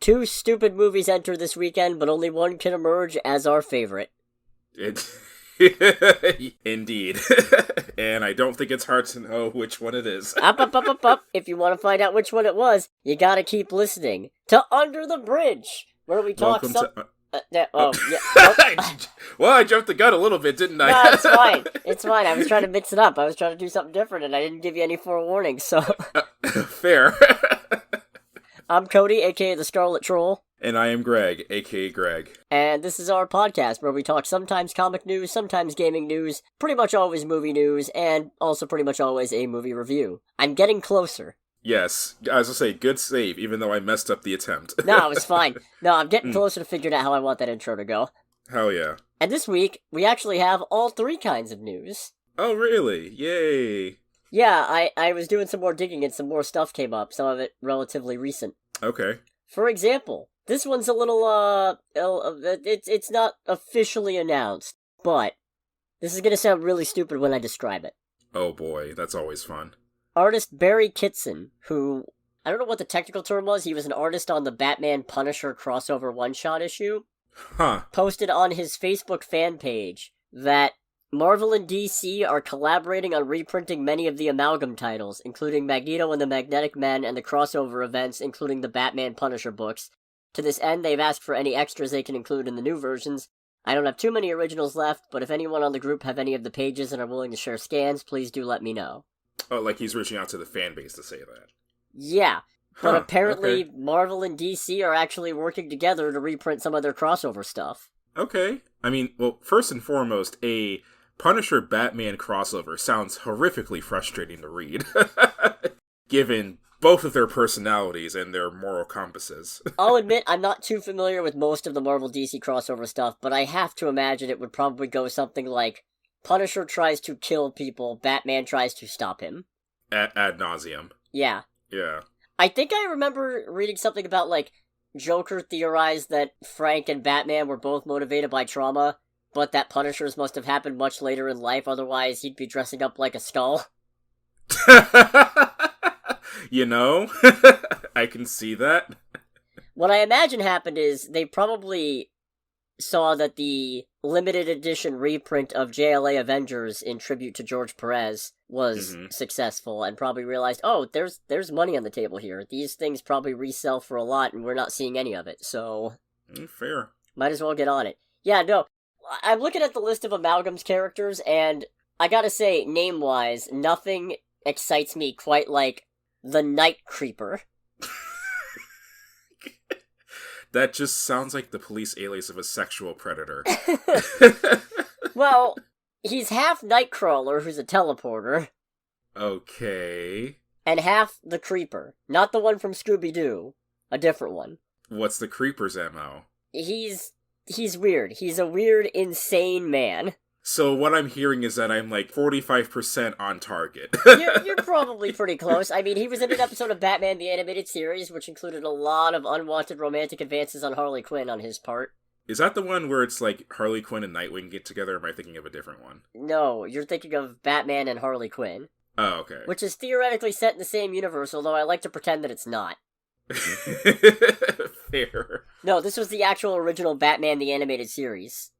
2 stupid movies enter this weekend, but only one can emerge as our favorite. Indeed. And I don't think it's hard to know which one it is. Up. If you want to find out which one it was, you gotta keep listening to Under the Bridge, where we talk Well, I jumped the gun a little bit, didn't I? No, it's fine. It's fine. I was trying to mix it up. I was trying to do something different, and I didn't give you any forewarning, so... Fair. I'm Cody, aka the Scarlet Troll. And I am Greg, aka Greg. And this is our podcast where we talk sometimes comic news, sometimes gaming news, pretty much always movie news, and also pretty much always a movie review. I'm getting closer. Yes, I was gonna say, good save, even though I messed up the attempt. No, it was fine. No, I'm getting closer to figuring out how I want that intro to go. Hell yeah. And this week, we actually have all 3 kinds of news. Oh, really? Yay. Yeah, I was doing some more digging and some more stuff came up, some of it relatively recent. Okay. For example, this one's a little, it's not officially announced, but this is gonna sound really stupid when I describe it. Oh boy, that's always fun. Artist Barry Kitson, who, I don't know what the technical term was, he was an artist on the Batman Punisher crossover one-shot issue, posted on his Facebook fan page that Marvel and DC are collaborating on reprinting many of the Amalgam titles, including Magneto and the Magnetic Men and the crossover events, including the Batman Punisher books. To this end, they've asked for any extras they can include in the new versions. I don't have too many originals left, but if anyone on the group have any of the pages and are willing to share scans, please do let me know. Oh, like he's reaching out to the fan base to say that. Yeah, but apparently Marvel and DC are actually working together to reprint some of their crossover stuff. Okay. I mean, well, first and foremost, a Punisher Batman crossover sounds horrifically frustrating to read, given both of their personalities and their moral compasses. I'll admit I'm not too familiar with most of the Marvel DC crossover stuff, but I have to imagine it would probably go something like Punisher tries to kill people, Batman tries to stop him. Ad nauseum. Yeah. Yeah. I think I remember reading something about, like, Joker theorized that Frank and Batman were both motivated by trauma, but that Punishers must have happened much later in life, otherwise he'd be dressing up like a skull. You know, I can see that. What I imagine happened is they probably saw that the limited edition reprint of JLA Avengers in tribute to George Perez was successful and probably realized, oh, there's money on the table here. These things probably resell for a lot and we're not seeing any of it, so... Fair. Might as well get on it. Yeah, no, I'm looking at the list of Amalgam's characters and I gotta say, name-wise, nothing excites me quite like the Night Creeper. That just sounds like the police alias of a sexual predator. Well, he's half Nightcrawler, who's a teleporter. Okay. And half the Creeper. Not the one from Scooby-Doo. A different one. What's the Creeper's MO? He's weird. He's a weird, insane man. So what I'm hearing is that I'm like 45% on target. You're probably pretty close. I mean, he was in an episode of Batman the Animated Series, which included a lot of unwanted romantic advances on Harley Quinn on his part. Is that the one where it's like Harley Quinn and Nightwing get together, or am I thinking of a different one? No, you're thinking of Batman and Harley Quinn. Oh, okay. Which is theoretically set in the same universe, although I like to pretend that it's not. Fair. No, this was the actual original Batman the Animated Series.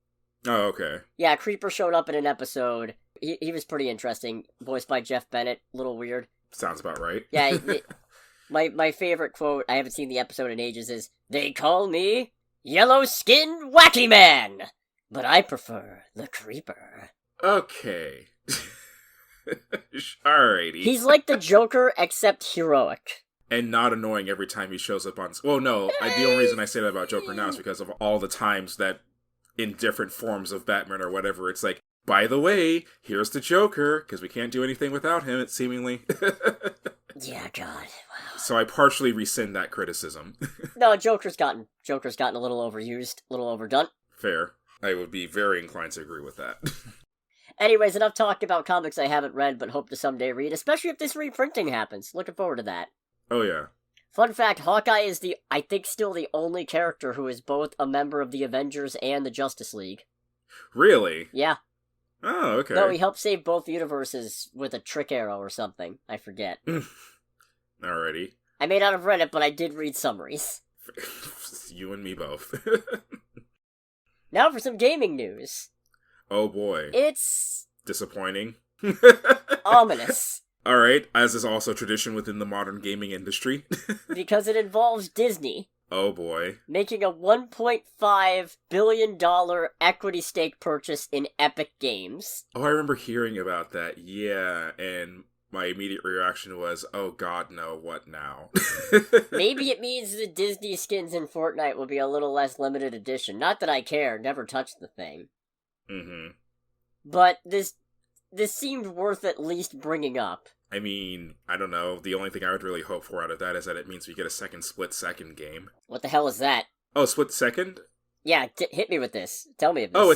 Oh, okay. Yeah, Creeper showed up in an episode. He was pretty interesting. Voiced by Jeff Bennett. A little weird. Sounds about right. Yeah, my favorite quote, I haven't seen the episode in ages, is, "They call me Yellow-Skinned Wacky Man, but I prefer the Creeper." Okay. Alrighty. He's like the Joker, except heroic. And not annoying every time he shows up on... Well, no, the only reason I say that about Joker now is because of all the times that in different forms of Batman or whatever, it's like, by the way, here's the Joker, because we can't do anything without him, it seemingly. Yeah, God. Wow. So I partially rescind that criticism. No, Joker's gotten a little overused, a little overdone. Fair. I would be very inclined to agree with that. Anyways, enough talking about comics I haven't read but hope to someday read, especially if this reprinting happens. Looking forward to that. Oh, yeah. Fun fact, Hawkeye is I think still the only character who is both a member of the Avengers and the Justice League. Really? Yeah. Oh, okay. No, he helped save both universes with a trick arrow or something. I forget. Alrighty. I may not have read it, but I did read summaries. You and me both. Now for some gaming news. Oh boy. It's... disappointing. Ominous. Alright, as is also tradition within the modern gaming industry. Because it involves Disney. Oh boy. Making a $1.5 billion equity stake purchase in Epic Games. Oh, I remember hearing about that. Yeah, and my immediate reaction was, oh god, no, what now? Maybe it means the Disney skins in Fortnite will be a little less limited edition. Not that I care, never touched the thing. Mm-hmm. But this seemed worth at least bringing up. I mean, I don't know. The only thing I would really hope for out of that is that it means we get a second split-second game. What the hell is that? Oh, split-second? Yeah, hit me with this. Tell me of this. Oh,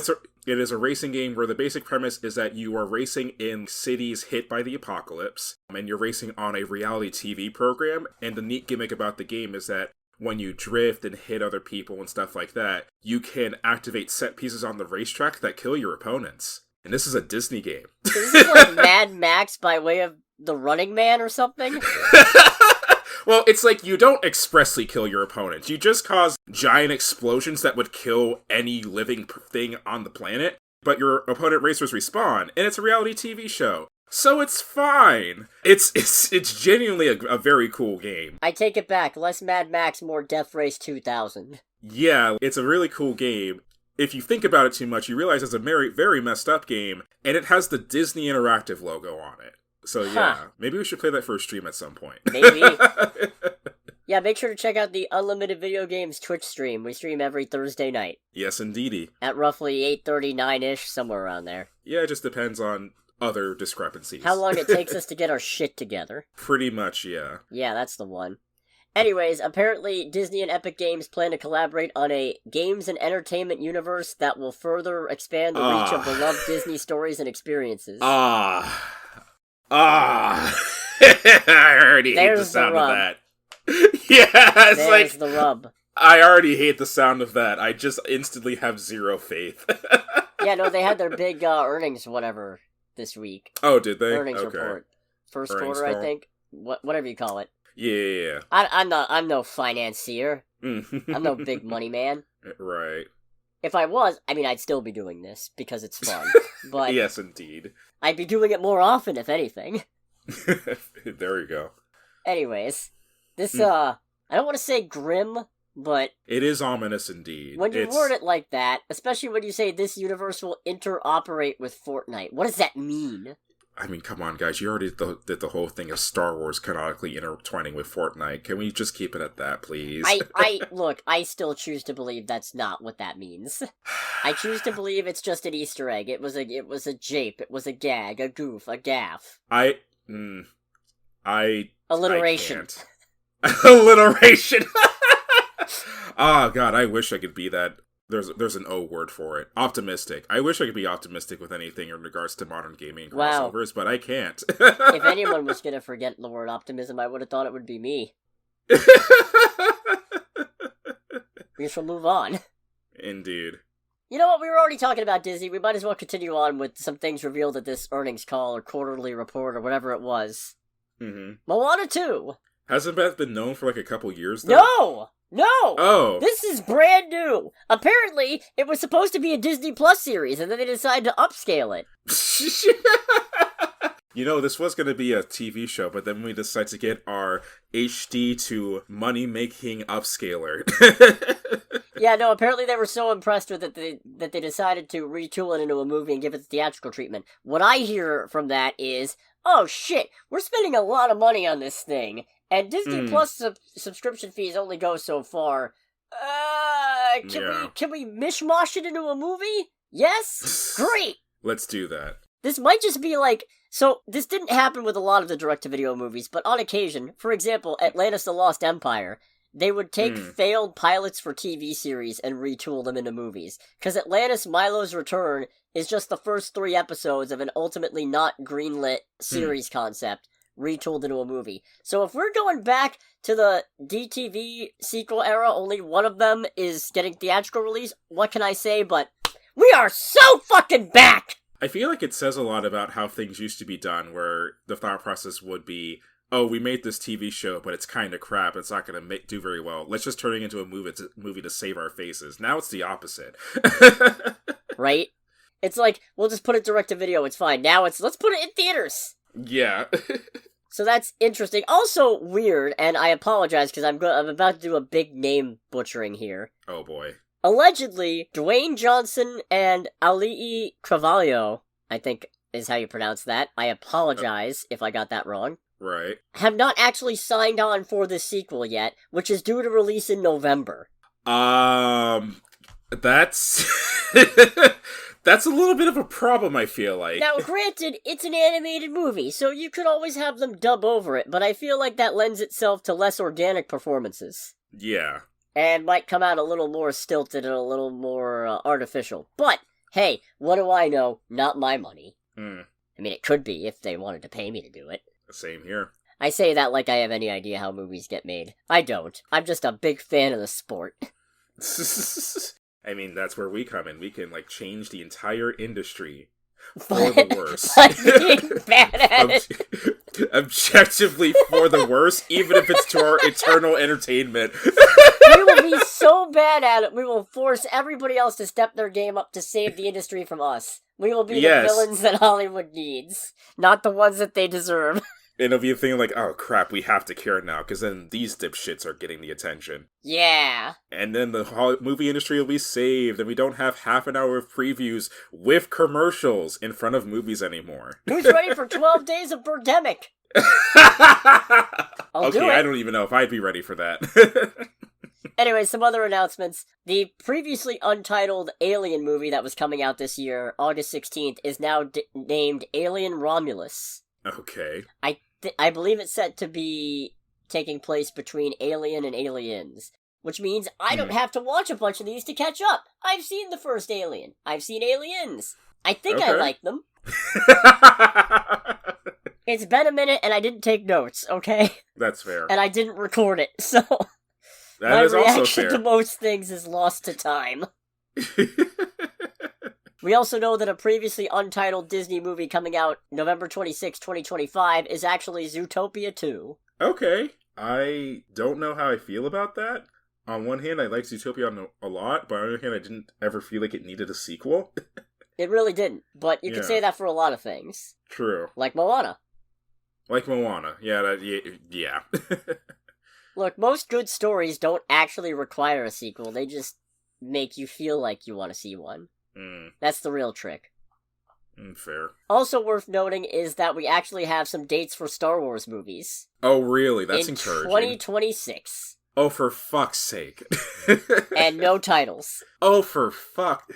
it is a racing game where the basic premise is that you are racing in cities hit by the apocalypse, and you're racing on a reality TV program, and the neat gimmick about the game is that when you drift and hit other people and stuff like that, you can activate set pieces on the racetrack that kill your opponents. And this is a Disney game. So this is like Mad Max by way of the Running Man or something? Well, it's like you don't expressly kill your opponents. You just cause giant explosions that would kill any living thing on the planet, but your opponent racers respawn, and it's a reality TV show. So it's fine. It's genuinely a very cool game. I take it back. Less Mad Max, more Death Race 2000. Yeah, it's a really cool game. If you think about it too much, you realize it's a very, very messed up game, and it has the Disney Interactive logo on it. So yeah, maybe we should play that for a stream at some point. Maybe. Yeah, make sure to check out the Unlimited Video Games Twitch stream. We stream every Thursday night. Yes, indeedy. At roughly 8:39-ish, somewhere around there. Yeah, it just depends on other discrepancies. How long it takes us to get our shit together. Pretty much, yeah. Yeah, that's the one. Anyways, apparently Disney and Epic Games plan to collaborate on a games and entertainment universe that will further expand the reach of beloved Disney stories and experiences. I already hate the sound of that. Yeah, it's There's the rub. I already hate the sound of that. I just instantly have zero faith. Yeah, no, they had their big earnings, whatever, this week. Oh, did they? Earnings report. First Earnings quarter, call. I think. Whatever you call it. Yeah. I'm no financier. I'm no big money man. Right. If I was, I'd still be doing this, because it's fun. But yes, indeed. I'd be doing it more often, if anything. There you go. Anyways, this, I don't want to say grim, but... It is ominous indeed. When you word it like that, especially when you say this universe will interoperate with Fortnite, what does that mean? I mean, come on, guys. You already did the whole thing of Star Wars canonically intertwining with Fortnite. Can we just keep it at that, please? Look, I still choose to believe that's not what that means. I choose to believe it's just an Easter egg. It was a jape. It was a gag, a goof, a gaff. Alliteration. Alliteration. Oh, God, I wish I could be that. There's an O word for it. Optimistic. I wish I could be optimistic with anything in regards to modern gaming crossovers, but I can't. If anyone was gonna forget the word optimism, I would have thought it would be me. We shall move on. Indeed. You know what? We were already talking about Disney. We might as well continue on with some things revealed at this earnings call or quarterly report or whatever it was. Mm-hmm. Moana 2. Hasn't that been known for like a couple years, though? No! Oh! This is brand new! Apparently, it was supposed to be a Disney Plus series, and then they decided to upscale it. You know, this was going to be a TV show, but then we decided to get our HD to money-making upscaler. Yeah, no, apparently they were so impressed with it that they decided to retool it into a movie and give it the theatrical treatment. What I hear from that is, oh shit, we're spending a lot of money on this thing, and Disney Plus subscription fees only go so far. Can we mishmash it into a movie? Yes? Great! Let's do that. This might just be like... So, this didn't happen with a lot of the direct-to-video movies, but on occasion, for example, Atlantis the Lost Empire, they would take failed pilots for TV series and retool them into movies. Because Atlantis Milo's Return is just the first 3 episodes of an ultimately not greenlit series concept, retooled into a movie. So if we're going back to the DTV sequel era, only one of them is getting theatrical release, what can I say but, we are so fucking back! I feel like it says a lot about how things used to be done, where the thought process would be, oh, we made this TV show, but it's kind of crap. It's not going to do very well. Let's just turn it into a movie to save our faces. Now it's the opposite. Right? It's like, we'll just put it direct to video, it's fine. Now let's put it in theaters! Yeah. So that's interesting. Also weird, and I apologize because I'm about to do a big name butchering here. Oh boy. Allegedly, Dwayne Johnson and Alii Carvalho, I think is how you pronounce that. I apologize if I got that wrong. Right. Have not actually signed on for this sequel yet, which is due to release in November. That's... That's a little bit of a problem, I feel like. Now, granted, it's an animated movie, so you could always have them dub over it, but I feel like that lends itself to less organic performances. Yeah. And might come out a little more stilted and a little more artificial. But, hey, what do I know? Not my money. I mean, it could be if they wanted to pay me to do it. Same here. I say that like I have any idea how movies get made. I don't. I'm just a big fan of the sport. I mean, that's where we come in. We can, change the entire industry for But, the worse. but being bad at it. Objectively for the worse, even if it's to our eternal entertainment. We will be so bad at it, we will force everybody else to step their game up to save the industry from us. We will be the villains that Hollywood needs, not the ones that they deserve. And it'll be a thing like, oh crap, we have to care now, because then these dipshits are getting the attention. Yeah. And then the movie industry will be saved, and we don't have half an hour of previews with commercials in front of movies anymore. Who's ready for 12 days of Birdemic? I'll do it. I don't even know if I'd be ready for that. Anyway, some other announcements. The previously untitled Alien movie that was coming out this year, August 16th, is now named Alien Romulus. Okay. I believe it's set to be taking place between Alien and Aliens, which means I don't have to watch a bunch of these to catch up. I've seen the first Alien. I've seen Aliens. I think I like them. It's been a minute and I didn't take notes, okay? That's fair. And I didn't record it, so my reaction to most things is lost to time. We also know that a previously untitled Disney movie coming out November 26, 2025 is actually Zootopia 2. Okay. I don't know how I feel about that. On one hand, I like Zootopia a lot, but on the other hand, I didn't ever feel like it needed a sequel. It really didn't, but you can say that for a lot of things. True. Like Moana. Yeah. Look, most good stories don't actually require a sequel, they just make you feel like you want to see one. That's the real trick. Fair. Also worth noting is that we actually have some dates for Star Wars movies. Oh, really? That's encouraging. 2026. Oh, for fuck's sake. And no titles. Oh, for fuck...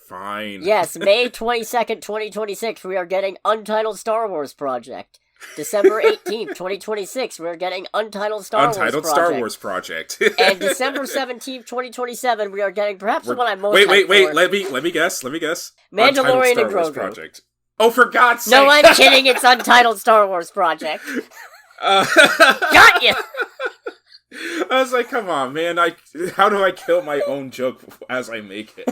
Fine. Yes, May 22nd, 2026, we are getting Untitled Star Wars Project. December 18th, 2026, we're getting Untitled Star Wars Project. And December 17th, 2027, we are getting perhaps the one I'm most Wait, let me guess. Mandalorian and Grogu. Project. Oh, for God's sake! No, I'm kidding, it's Untitled Star Wars Project. Got you! I was like, come on, man, how do I kill my own joke as I make it?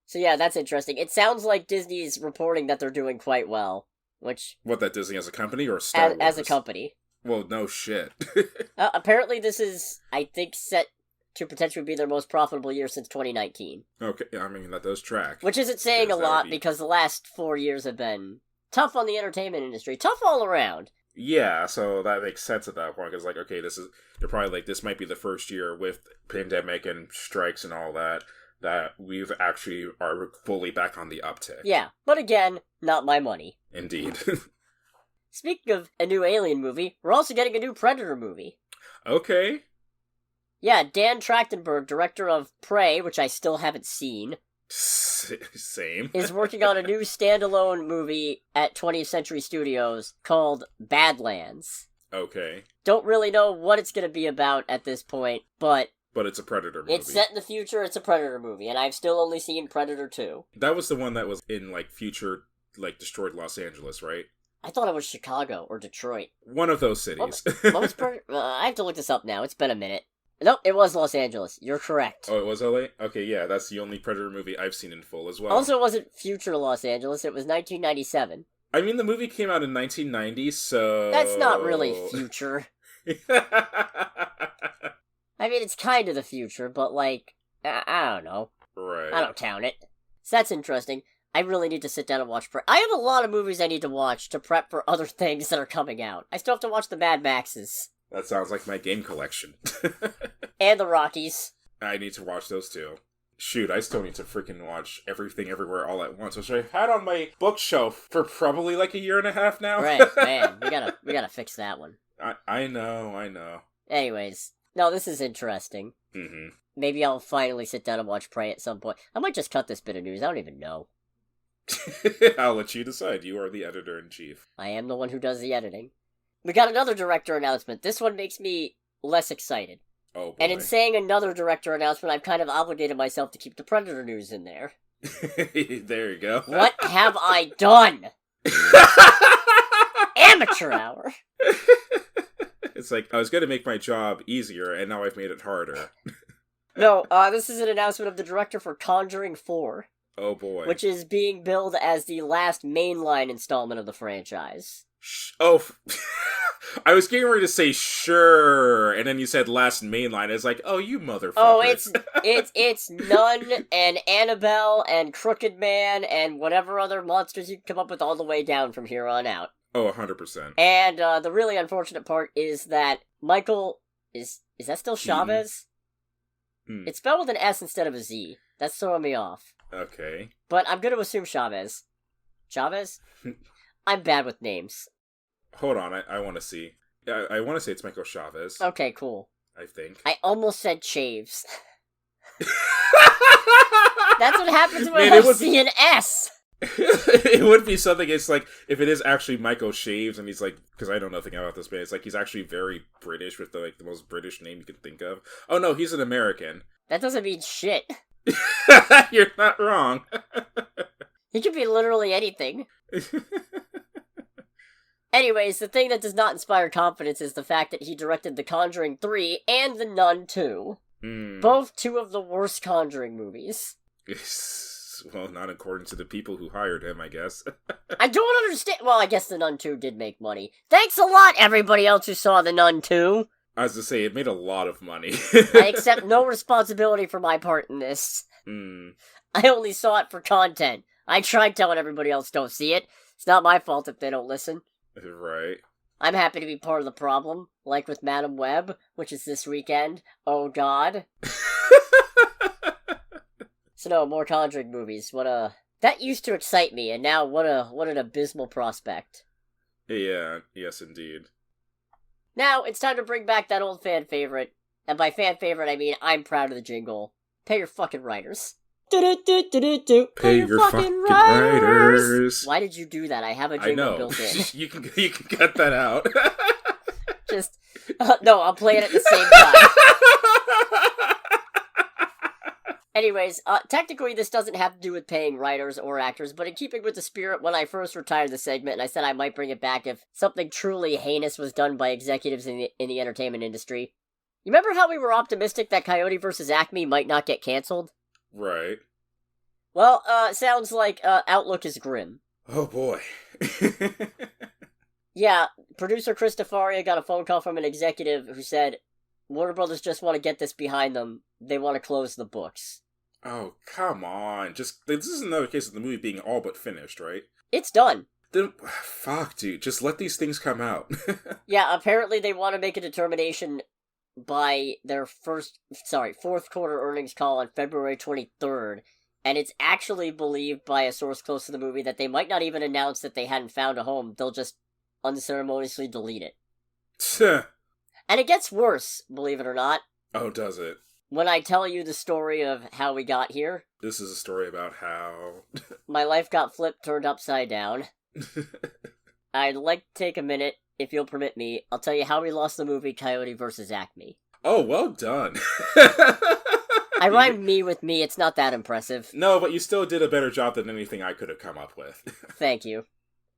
So yeah, that's interesting. It sounds like Disney's reporting that they're doing quite well. What, that Disney as a company or Star Wars? As a company. Well, no shit. Apparently this is, I think, set to potentially be their most profitable year since 2019. Okay, I mean, that does track. Which isn't saying a lot because the last 4 years have been tough on the entertainment industry. Tough all around. Yeah, so that makes sense at that point, because, okay, they're probably like, this might be the first year with pandemic and strikes and all that we've actually are fully back on the uptick. Yeah, but again, not my money. Indeed. Speaking of a new Alien movie, we're also getting a new Predator movie. Okay. Yeah, Dan Trachtenberg, director of Prey, which I still haven't seen. Same. Is working on a new standalone movie at 20th Century Studios called Badlands. Okay. Don't really know what it's going to be about at this point, but it's a Predator movie. It's set in the future, it's a Predator movie, and I've still only seen Predator 2. That was the one that was in, future, destroyed Los Angeles, right? I thought it was Chicago or Detroit. One of those cities. I have to look this up now, it's been a minute. Nope, it was Los Angeles. You're correct. Oh, it was LA? Okay, yeah, that's the only Predator movie I've seen in full as well. Also, it wasn't future Los Angeles, it was 1997. I mean, the movie came out in 1990, so... That's not really future. I mean, it's kind of the future, but, like, I don't know. Right. I don't count it. So that's interesting. I really need to sit down and watch... I have a lot of movies I need to watch to prep for other things that are coming out. I still have to watch the Mad Maxes. That sounds like my game collection. And the Rockies. I need to watch those too. Shoot, I still need to freaking watch Everything Everywhere All at Once, which I've had on my bookshelf for probably like a year and a half now. Right, man. We gotta fix that one. I know. Anyways, no, this is interesting. Mm-hmm. Maybe I'll finally sit down and watch Prey at some point. I might just cut this bit of news. I don't even know. I'll let you decide. You are the editor-in-chief. I am the one who does the editing. We got another director announcement. This one makes me less excited. Oh, boy. And in saying another director announcement, I've kind of obligated myself to keep the Predator news in there. There you go. What have I done? Amateur hour. It's like, I was going to make my job easier, and now I've made it harder. No, this is an announcement of the director for Conjuring 4. Oh, boy. Which is being billed as the last mainline installment of the franchise. I was getting ready to say sure, and then you said last mainline. It's like, oh, you motherfucker. Oh, it's Nun and Annabelle and Crooked Man and whatever other monsters you can come up with all the way down from here on out. Oh, 100%. And the really unfortunate part is that Michael is that still Chavez? It's spelled with an S instead of a Z. That's throwing me off. Okay. But I'm going to assume Chavez. Chavez? I'm bad with names. Hold on, I want to see. I want to say it's Michael Chavez. Okay, cool. I think. I almost said Chaves. That's what happens when I see an S! It would be something, it's like, if it is actually Michael Shaves, and he's like, because I know nothing about this band, it's like, he's actually very British with the most British name you can think of. Oh no, he's an American. That doesn't mean shit. You're not wrong. He could be literally anything. Anyways, the thing that does not inspire confidence is the fact that he directed The Conjuring 3 and The Nun 2. Both two of the worst Conjuring movies. Well, not according to the people who hired him, I guess. I don't understand. Well, I guess The Nun 2 did make money. Thanks a lot, everybody else who saw The Nun 2. I was to say, it made a lot of money. I accept no responsibility for my part in this. I only saw it for content. I tried telling everybody else don't see it. It's not my fault if they don't listen. Right. I'm happy to be part of the problem, like with Madam Web, which is this weekend. Oh god. So no, more Conjuring movies. That used to excite me, and now what an abysmal prospect. Yeah, yes indeed. Now, it's time to bring back that old fan favorite. And by fan favorite, I mean I'm proud of the jingle. Pay your fucking writers. Pay your fucking writers. Why did you do that? I have a jingle built in. You can cut that out. Just no, I'll play it at the same time. Anyways, technically this doesn't have to do with paying writers or actors, but in keeping with the spirit, when I first retired the segment, and I said I might bring it back if something truly heinous was done by executives in the entertainment industry. You remember how we were optimistic that Coyote vs. Acme might not get cancelled? Right. Well, sounds like outlook is grim. Oh boy. Yeah, producer Chris DeFaria got a phone call from an executive who said, Warner Brothers just want to get this behind them. They want to close the books. Oh, come on. This is another case of the movie being all but finished, right? It's done. Fuck, dude. Just let these things come out. Yeah, apparently they want to make a determination by their fourth quarter earnings call on February 23rd. And it's actually believed by a source close to the movie that they might not even announce that they hadn't found a home. They'll just unceremoniously delete it. And it gets worse, believe it or not. Oh, does it? When I tell you the story of how we got here. This is a story about how... my life got turned upside down. I'd like to take a minute, if you'll permit me. I'll tell you how we lost the movie Coyote vs. Acme. Oh, well done. I rhymed me with me, it's not that impressive. No, but you still did a better job than anything I could have come up with. Thank you.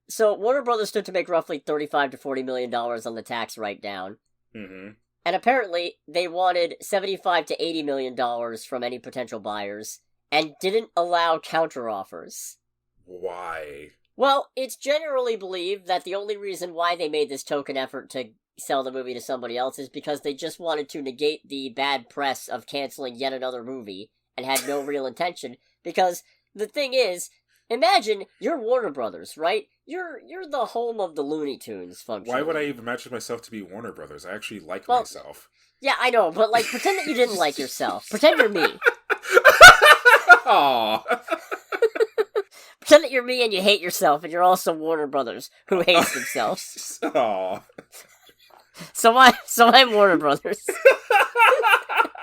So, Warner Brothers stood to make roughly $35 to $40 million on the tax write-down. Mm-hmm. And apparently, they wanted $75 to $80 million from any potential buyers, and didn't allow counteroffers. Why? Well, it's generally believed that the only reason why they made this token effort to sell the movie to somebody else is because they just wanted to negate the bad press of canceling yet another movie and had no real intention. Because the thing is, imagine you're Warner Brothers, right? You're the home of the Looney Tunes, functionally. Why would I even imagine myself to be Warner Brothers? I actually like myself. Yeah, I know, but pretend that you didn't like yourself. Pretend you're me. Aww. Pretend that you're me and you hate yourself, and you're also Warner Brothers, who hates themselves. Aww. So I'm Warner Brothers.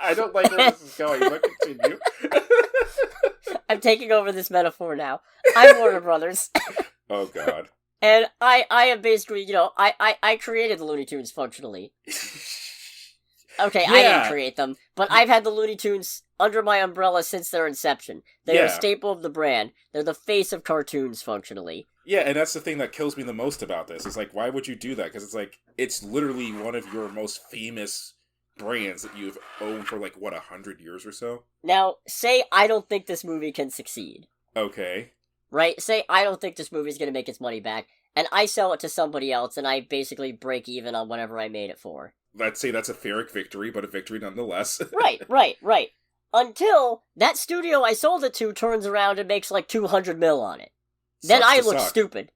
I don't like where this is going, but continue. I'm taking over this metaphor now. I'm Warner Brothers. Oh, God. And I am basically, I created the Looney Tunes functionally. Okay, yeah. I didn't create them, but I've had the Looney Tunes under my umbrella since their inception. They're a staple of the brand. They're the face of cartoons, functionally. Yeah, and that's the thing that kills me the most about this. It's why would you do that? Because it's literally one of your most famous brands that you've owned for, 100 years or so? Now, say I don't think this movie can succeed. Okay. Right? Say I don't think this movie's gonna make its money back, and I sell it to somebody else, and I basically break even on whatever I made it for. Let's say that's a Pyrrhic victory, but a victory nonetheless. Right. Until that studio I sold it to turns around and makes 200 mil on it. Then I look stupid.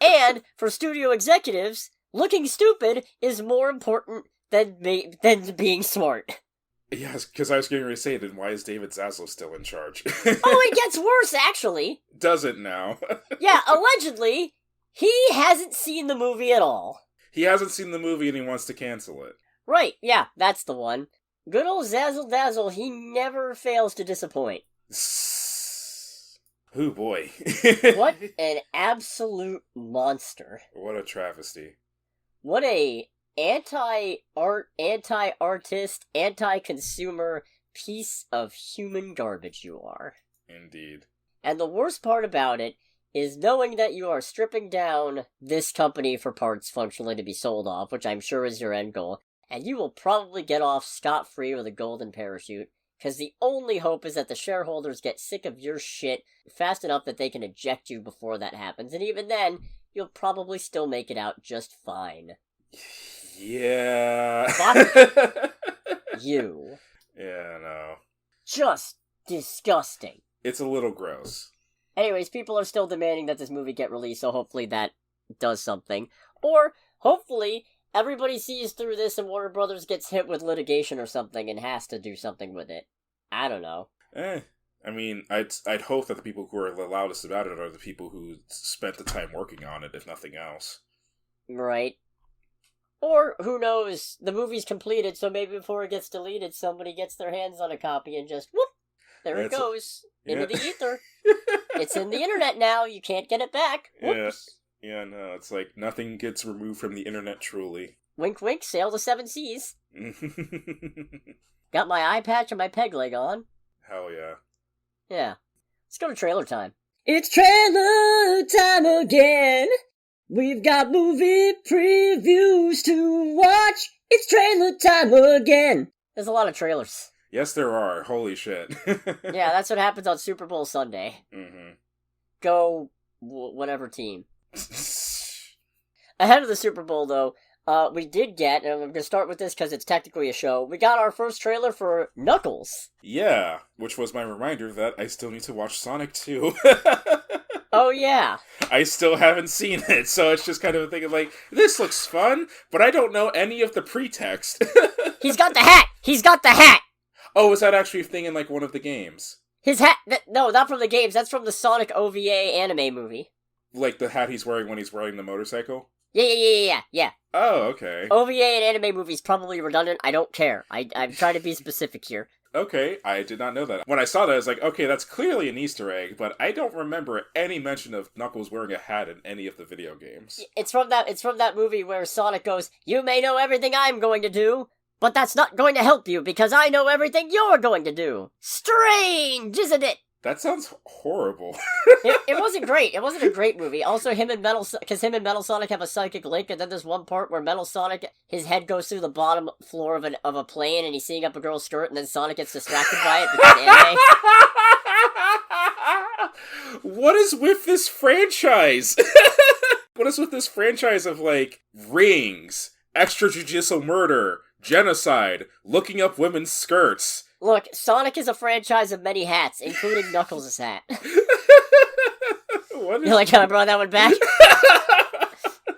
And for studio executives, looking stupid is more important than being smart. Yes, because I was going to say, then why is David Zaslav still in charge? Oh, it gets worse, actually. Does it now? Yeah, allegedly, he hasn't seen the movie at all. He hasn't seen the movie and he wants to cancel it. Right, yeah, that's the one. Good old Zazzle Dazzle, he never fails to disappoint. Oh boy. What an absolute monster. What a travesty. What a anti-art, anti-artist, anti-consumer piece of human garbage you are. Indeed. And the worst part about it is knowing that you are stripping down this company for parts functionally to be sold off, which I'm sure is your end goal, and you will probably get off scot-free with a golden parachute, because the only hope is that the shareholders get sick of your shit fast enough that they can eject you before that happens, and even then, you'll probably still make it out just fine. Yeah. Fuck you. Yeah, no. Just disgusting. It's a little gross. Anyways, people are still demanding that this movie get released, so hopefully that does something. Or, hopefully, everybody sees through this and Warner Brothers gets hit with litigation or something and has to do something with it. I don't know. I mean, I'd hope that the people who are the loudest about it are the people who spent the time working on it, if nothing else. Right. Or, who knows, the movie's completed, so maybe before it gets deleted, somebody gets their hands on a copy and just, whoop, there it goes. Into the ether. It's in the internet now, you can't get it back. Whoops. Yeah, no, it's nothing gets removed from the internet, truly. Wink wink, sail the 7 seas. Got my eye patch and my peg leg on. Hell yeah. Yeah. Let's go to trailer time. It's trailer time again. We've got movie previews to watch. It's trailer time again. There's a lot of trailers. Yes, there are. Holy shit. Yeah, that's what happens on Super Bowl Sunday. Mm-hmm. Go whatever team. Ahead of the Super Bowl, though, we did get, and I'm going to start with this because it's technically a show, we got our first trailer for Knuckles. Yeah, which was my reminder that I still need to watch Sonic 2. Oh, yeah. I still haven't seen it, so it's just kind of a thing of this looks fun, but I don't know any of the pretext. He's got the hat! He's got the hat! Oh, is that actually a thing in, one of the games? His hat... No, not from the games. That's from the Sonic OVA anime movie. The hat he's wearing when he's riding the motorcycle? Yeah. Oh, okay. OVA and anime movies probably redundant. I don't care. I'm trying to be specific here. Okay, I did not know that. When I saw that, I was like, okay, that's clearly an Easter egg, but I don't remember any mention of Knuckles wearing a hat in any of the video games. It's from that movie where Sonic goes, "You may know everything I'm going to do, but that's not going to help you because I know everything you're going to do. Strange, isn't it?" That sounds horrible. It wasn't great. It wasn't a great movie. Also, him and Metal Sonic have a psychic link, and then there's one part where Metal Sonic, his head goes through the bottom floor of a plane, and he's seeing up a girl's skirt, and then Sonic gets distracted by it because anime. What is with this franchise? What is with this franchise of, like, rings, extrajudicial murder, genocide, looking up women's skirts? Look, Sonic is a franchise of many hats, including Knuckles' hat. You like how I brought that one back?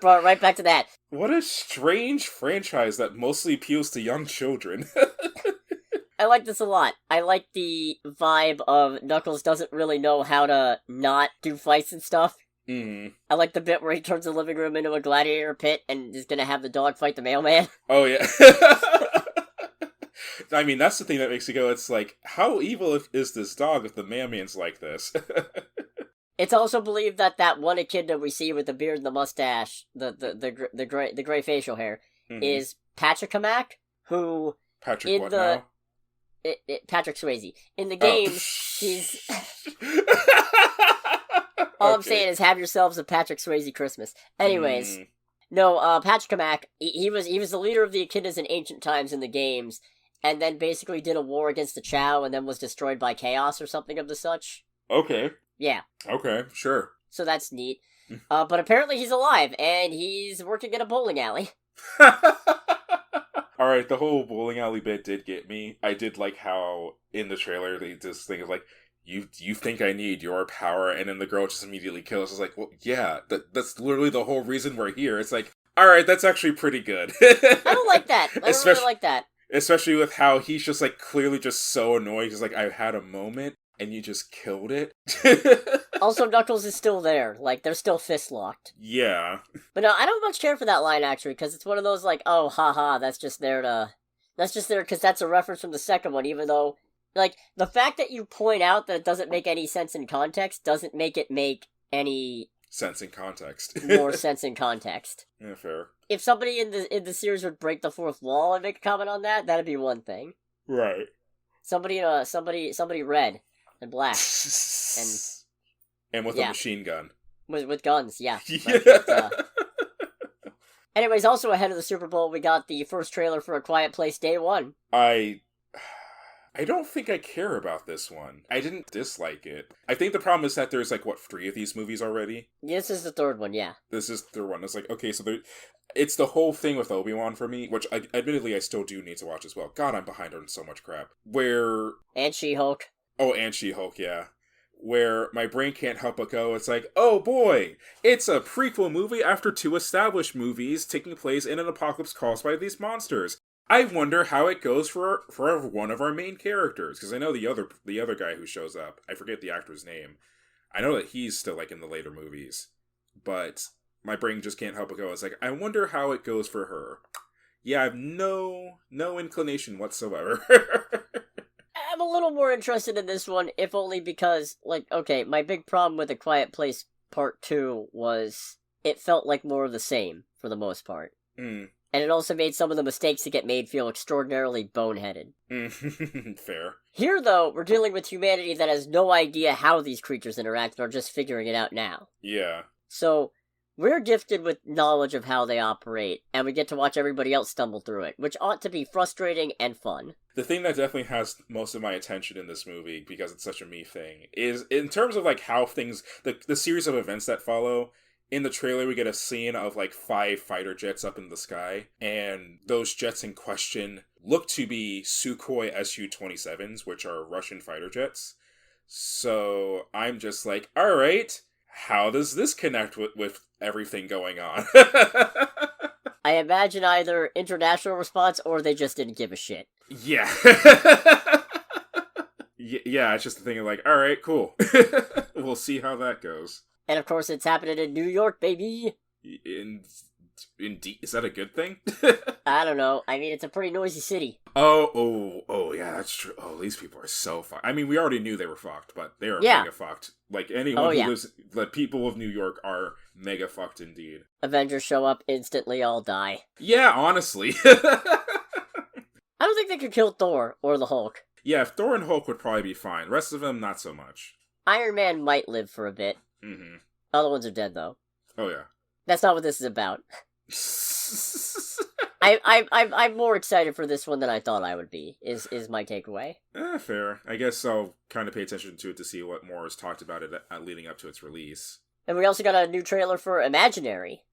Brought it right back to that. What a strange franchise that mostly appeals to young children. I like this a lot. I like the vibe of Knuckles doesn't really know how to not do fights and stuff. Mm. I like the bit where he turns the living room into a gladiator pit and is gonna have the dog fight the mailman. Oh, yeah. I mean, that's the thing that makes you go, it's like, how evil is this dog if the mailman's like this? It's also believed that that one kid that we see with the beard and the mustache, the gray facial hair, is Patrick Kamak, who Patrick what now? Patrick Swayze. In the game, he's... All I'm saying is have yourselves a Patrick Swayze Christmas. Anyways, no, Patrick Kamak, he was the leader of the Echidnas in ancient times in the games, and then basically did a war against the Chow, and then was destroyed by chaos or something of the such. Okay. Yeah. Okay, sure. So that's neat. But apparently he's alive, and he's working in a bowling alley. Alright, the whole bowling alley bit did get me. I did like how, in the trailer, they just think of like, you think I need your power, and then the girl just immediately kills. It's like, well, yeah, that's literally the whole reason we're here. It's like, alright, that's actually pretty good. I don't like that. I don't really like that. Especially with how he's just, like, clearly just so annoyed. He's like, I had a moment, and you just killed it. Also, Knuckles is still there. Like, they're still fist-locked. Yeah. But no, I don't much care for that line, actually, because it's one of those, like, oh, haha, that's just there because that's a reference from the second one, even though, like, the fact that you point out that it doesn't make any sense in context doesn't make it make any... sense in context. More sense in context. Yeah, fair. If somebody in the series would break the fourth wall and make a comment on that, that'd be one thing. Right. Somebody red and black. And with a machine gun. With guns, yeah. Yeah. Anyways, also ahead of the Super Bowl, we got the first trailer for A Quiet Place Day 1. I don't think I care about this one. I didn't dislike it. I think the problem is that there's, like, 3 of these movies already? This is the third one, yeah. This is the third one. It's like, okay, so it's the whole thing with Obi-Wan for me, which admittedly I still do need to watch as well. God, I'm behind on so much crap. And She-Hulk. Oh, and She-Hulk, yeah. Where my brain can't help but go, it's like, oh boy, it's a prequel movie after 2 established movies taking place in an apocalypse caused by these monsters. I wonder how it goes for one of our main characters, because I know the other guy who shows up, I forget the actor's name. I know that he's still, like, in the later movies, but my brain just can't help but go, it's like, I wonder how it goes for her. Yeah, I have no inclination whatsoever. I'm a little more interested in this one, if only because, like, okay, my big problem with A Quiet Place Part 2 was it felt like more of the same, for the most part. Mm. And it also made some of the mistakes that get made feel extraordinarily boneheaded. Fair. Here, though, we're dealing with humanity that has no idea how these creatures interact and are just figuring it out now. Yeah. So, we're gifted with knowledge of how they operate, and we get to watch everybody else stumble through it, which ought to be frustrating and fun. The thing that definitely has most of my attention in this movie, because it's such a me thing, is in terms of, like, how things, the series of events that follow. In the trailer, we get a scene of, like, 5 fighter jets up in the sky, and those jets in question look to be Sukhoi Su-27s, which are Russian fighter jets. So I'm just like, alright, how does this connect with everything going on? I imagine either international response or they just didn't give a shit. Yeah. Yeah, it's just the thing of like, alright, cool. We'll see how that goes. And of course it's happening in New York, baby! Indeed, is that a good thing? I don't know. I mean, it's a pretty noisy city. Oh, yeah, that's true. Oh, these people are so fucked. I mean, we already knew they were fucked, but they are mega fucked. Like, anyone who lives... The people of New York are mega fucked indeed. Avengers show up, instantly all die. Yeah, honestly. I don't think they could kill Thor or the Hulk. Yeah, Thor and Hulk would probably be fine. Rest of them, not so much. Iron Man might live for a bit. Mm-hmm. Other ones are dead, though. Oh, yeah. That's not what this is about. I'm more excited for this one than I thought I would be, is my takeaway. Fair. I guess I'll kind of pay attention to it to see what more is talked about it leading up to its release. And we also got a new trailer for Imaginary.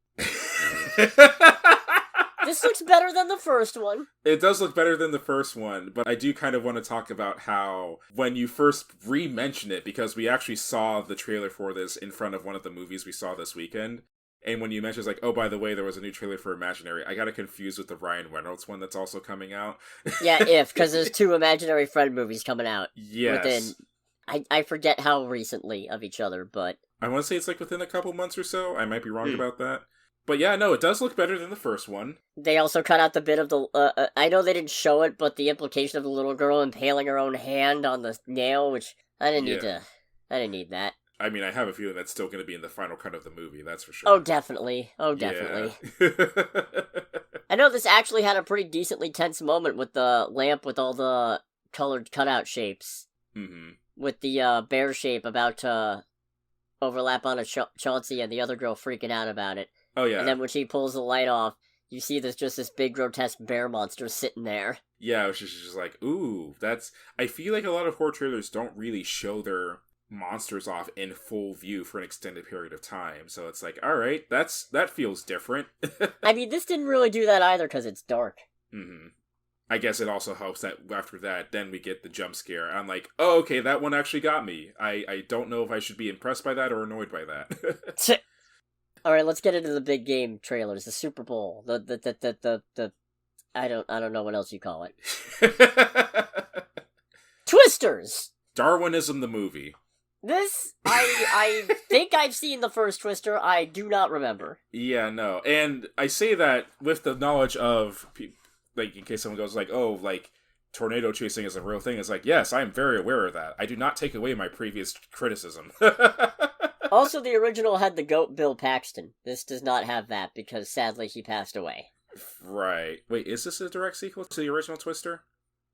This looks better than the first one. It does look better than the first one, but I do kind of want to talk about how, when you first re-mention it, because we actually saw the trailer for this in front of one of the movies we saw this weekend, and when you mentioned, it's like, oh, by the way, there was a new trailer for Imaginary, I got it confused with the Ryan Reynolds one that's also coming out. Yeah, because there's 2 Imaginary Friend movies coming out. Yes. Within, I forget how recently of each other, but... I want to say it's like within a couple months or so. I might be wrong about that. But yeah, no, it does look better than the first one. They also cut out the bit of the... I know they didn't show it, but the implication of the little girl impaling her own hand on the nail, which I didn't need that. I mean, I have a feeling that's still going to be in the final cut of the movie, that's for sure. Oh, definitely. Yeah. I know this actually had a pretty decently tense moment with the lamp with all the colored cutout shapes. Mm-hmm. With the bear shape about to overlap on a Chauncey and the other girl freaking out about it. Oh, yeah. And then when she pulls the light off, you see there's just this big grotesque bear monster sitting there. Yeah, which is just like, ooh, that's... I feel like a lot of horror trailers don't really show their monsters off in full view for an extended period of time. So it's like, alright, that feels different. I mean, this didn't really do that either because it's dark. Mm-hmm. I guess it also helps that after that, then we get the jump scare. I'm like, oh, okay, that one actually got me. I don't know if I should be impressed by that or annoyed by that. Alright, let's get into the big game trailers. The Super Bowl. The I don't know what else you call it. Twisters! Darwinism the movie. This, I think I've seen the first Twister. I do not remember. Yeah, no. And I say that with the knowledge of, like, in case someone goes like, oh, like, tornado chasing is a real thing. It's like, yes, I'm very aware of that. I do not take away my previous criticism. Also, the original had the goat Bill Paxton. This does not have that, because sadly he passed away. Right. Wait, is this a direct sequel to the original Twister?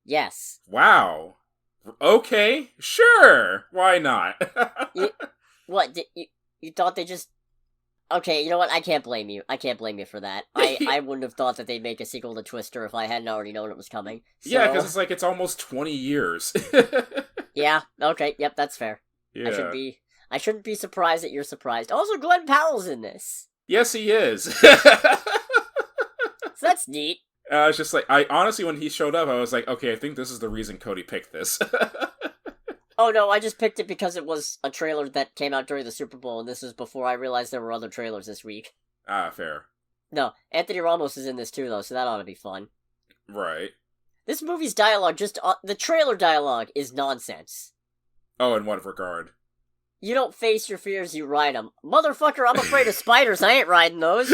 Yes. Wow. Okay, sure. Why not? What? You thought they just... Okay, you know what? I can't blame you. I can't blame you for that. I wouldn't have thought that they'd make a sequel to Twister if I hadn't already known it was coming. So... Yeah, because it's like, it's almost 20 years. Yeah, okay, yep, that's fair. Yeah. I shouldn't be surprised that you're surprised. Also, Glenn Powell's in this. Yes, he is. So that's neat. I was just like, I honestly, when he showed up, I was like, okay, I think this is the reason Cody picked this. Oh no, I just picked it because it was a trailer that came out during the Super Bowl, and this was before I realized there were other trailers this week. Ah, fair. No, Anthony Ramos is in this too, though, so that ought to be fun. Right. This movie's dialogue, the trailer dialogue is nonsense. Oh, in what regard? You don't face your fears, you ride them. Motherfucker, I'm afraid of spiders, I ain't riding those.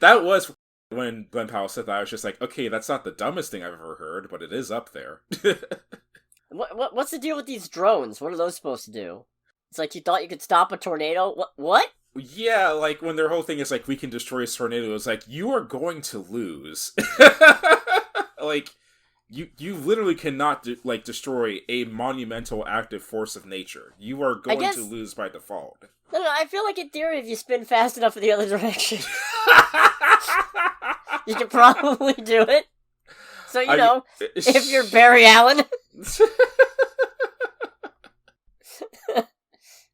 That was... When Glenn Powell said that, I was just like, okay, that's not the dumbest thing I've ever heard, but it is up there. What's the deal with these drones? What are those supposed to do? It's like you thought you could stop a tornado? What? Yeah, like, when their whole thing is like, we can destroy a tornado, it's like, you are going to lose. Like, you literally cannot, destroy a monumental active force of nature. You are going to lose by default. No, I feel like in theory, if you spin fast enough in the other direction... You could probably do it. So, if you're Barry Allen.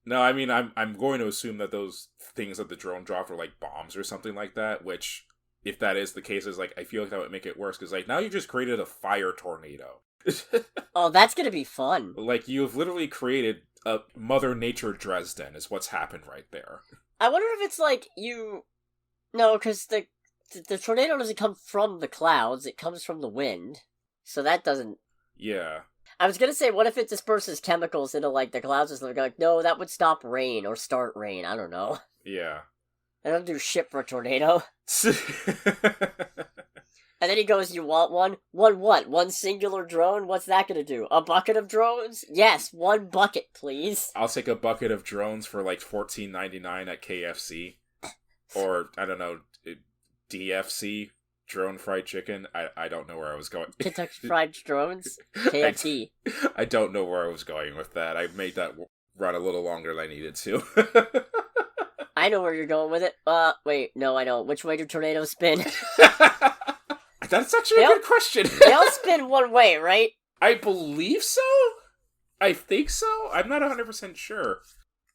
No, I mean, I'm going to assume that those things that the drone dropped are like bombs or something like that, which, if that is the case, is like, I feel like that would make it worse, because like, now you just created a fire tornado. Oh, that's gonna be fun. Like, you've literally created a Mother Nature Dresden, is what's happened right there. I wonder if it's like No, because the tornado doesn't come from the clouds, it comes from the wind. So that doesn't... Yeah. I was gonna say, what if it disperses chemicals into, like, the clouds and stuff? Like, no, that would stop rain, or start rain, I don't know. Yeah. I don't do shit for a tornado. And then he goes, you want one? One what? One singular drone? What's that gonna do? A bucket of drones? Yes, one bucket, please. I'll take a bucket of drones for, like, $14.99 at KFC. Or, I don't know... DFC, drone fried chicken. I don't know where I was going. Kentucky Fried Drones? KFC. I don't know where I was going with that. I made that run a little longer than I needed to. I know where you're going with it. Wait, no, I don't. Which way do tornadoes spin? That's actually a good question. They all spin one way, right? I believe so? I think so? I'm not 100% sure.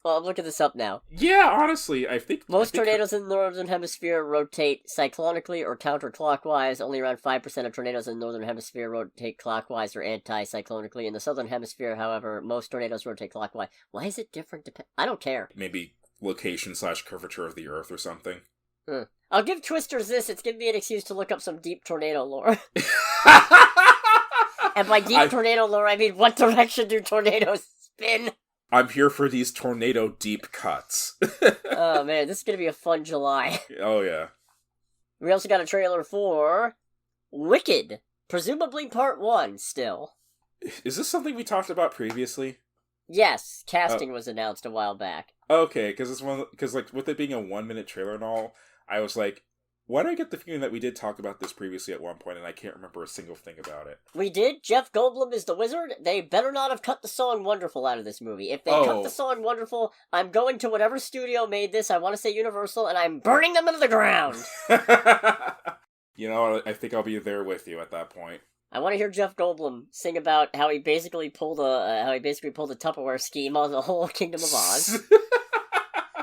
Well, I'm looking this up now. Yeah, honestly, I think... Most tornadoes in the Northern Hemisphere rotate cyclonically or counterclockwise. Only around 5% of tornadoes in the Northern Hemisphere rotate clockwise or anti-cyclonically. In the Southern Hemisphere, however, most tornadoes rotate clockwise. Why is it different? I don't care. Maybe location/curvature of the Earth or something. I'll give Twisters this. It's giving me an excuse to look up some deep tornado lore. And by deep tornado lore, I mean, what direction do tornadoes spin? I'm here for these tornado deep cuts. Oh man, this is gonna be a fun July. Oh yeah. We also got a trailer for Wicked, presumably part 1 still. Is this something we talked about previously? Yes, casting was announced a while back. Okay, because like with it being a 1-minute trailer and all, I was like, why do I get the feeling that we did talk about this previously at one point, and I can't remember a single thing about it? We did? Jeff Goldblum is the wizard? They better not have cut the song Wonderful out of this movie. If they cut the song Wonderful, I'm going to whatever studio made this, I want to say Universal, and I'm burning them into the ground! You know, I think I'll be there with you at that point. I want to hear Jeff Goldblum sing about how he basically pulled a Tupperware scheme on the whole Kingdom of Oz.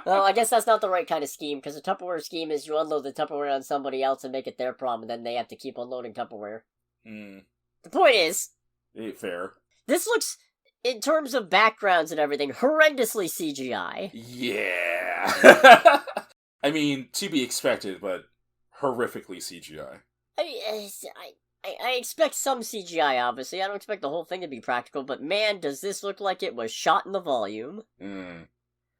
Well, I guess that's not the right kind of scheme, because a Tupperware scheme is you unload the Tupperware on somebody else and make it their problem, and then they have to keep unloading Tupperware. The point is... Fair. This looks, in terms of backgrounds and everything, horrendously CGI. Yeah. I mean, to be expected, but horrifically CGI. I expect some CGI, obviously. I don't expect the whole thing to be practical, but man, does this look like it was shot in the volume.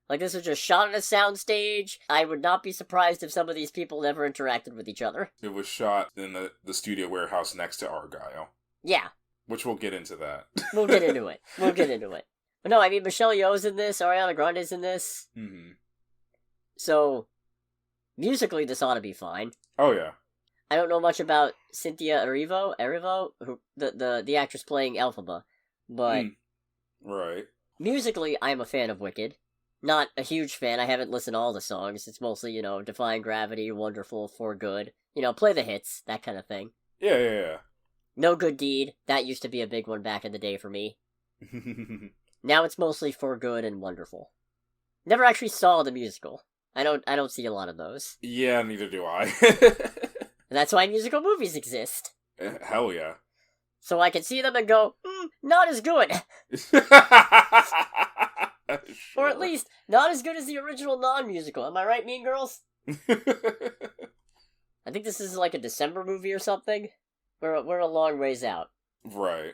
Like this was just shot on a soundstage. I would not be surprised if some of these people never interacted with each other. It was shot in the studio warehouse next to Argylle. Yeah. Which we'll get into that. We'll get into it. But no, I mean, Michelle Yeoh's in this, Ariana Grande's in this. So, musically, this ought to be fine. Oh, yeah. I don't know much about Cynthia Erivo, who the actress playing Elphaba, but... Right. Musically, I'm a fan of Wicked. Not a huge fan, I haven't listened to all the songs. It's mostly, Defying Gravity, Wonderful, For Good. Play the hits, that kind of thing. Yeah. No Good Deed, that used to be a big one back in the day for me. Now it's mostly For Good and Wonderful. Never actually saw the musical. I don't see a lot of those. Yeah, neither do I. And that's why musical movies exist. Hell yeah. So I can see them and go, not as good. Sure. Or at least, not as good as the original non-musical. Am I right, Mean Girls? I think this is like a December movie or something. We're a long ways out. Right.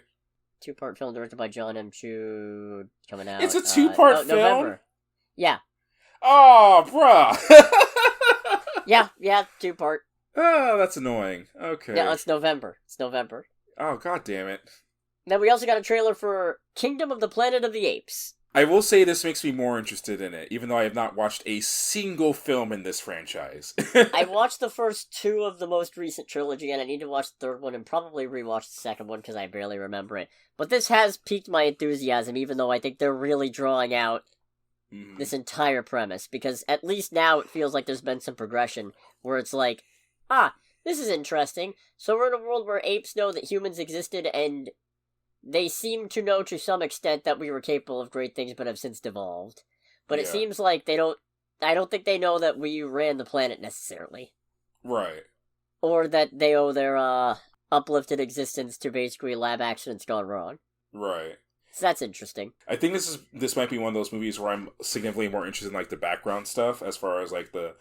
2-part film directed by John M. Chu, coming out. It's a 2-part film? November. Yeah. Oh, bruh. Yeah, 2-part. Oh, that's annoying. Okay. Yeah, it's November. Oh, god damn it. Then we also got a trailer for Kingdom of the Planet of the Apes. I will say this makes me more interested in it, even though I have not watched a single film in this franchise. I watched the first 2 of the most recent trilogy, and I need to watch the third one and probably rewatch the second one because I barely remember it. But this has piqued my enthusiasm, even though I think they're really drawing out this entire premise, because at least now it feels like there's been some progression, where it's like, this is interesting. So we're in a world where apes know that humans existed, and they seem to know to some extent that we were capable of great things, but have since devolved. But it seems like I don't think they know that we ran the planet necessarily. Right. Or that they owe their, uplifted existence to basically lab accidents gone wrong. Right. So that's interesting. I think this might be one of those movies where I'm significantly more interested in, like, the background stuff, as far as, like, the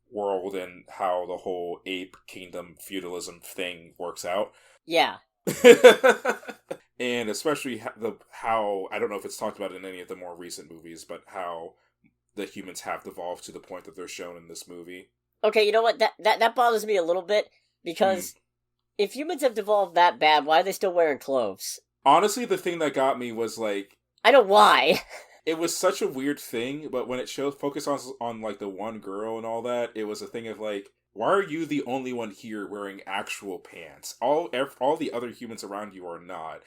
world and how the whole ape kingdom feudalism thing works out. Yeah. And especially how I don't know if it's talked about in any of the more recent movies, but how the humans have devolved to the point that they're shown in this movie. Okay, you know what? That bothers me a little bit, because if humans have devolved that bad, why are they still wearing clothes? Honestly, the thing that got me was, like... I know why. It was such a weird thing, but when it focused on like, the one girl and all that, it was a thing of, like, why are you the only one here wearing actual pants? All the other humans around you are not.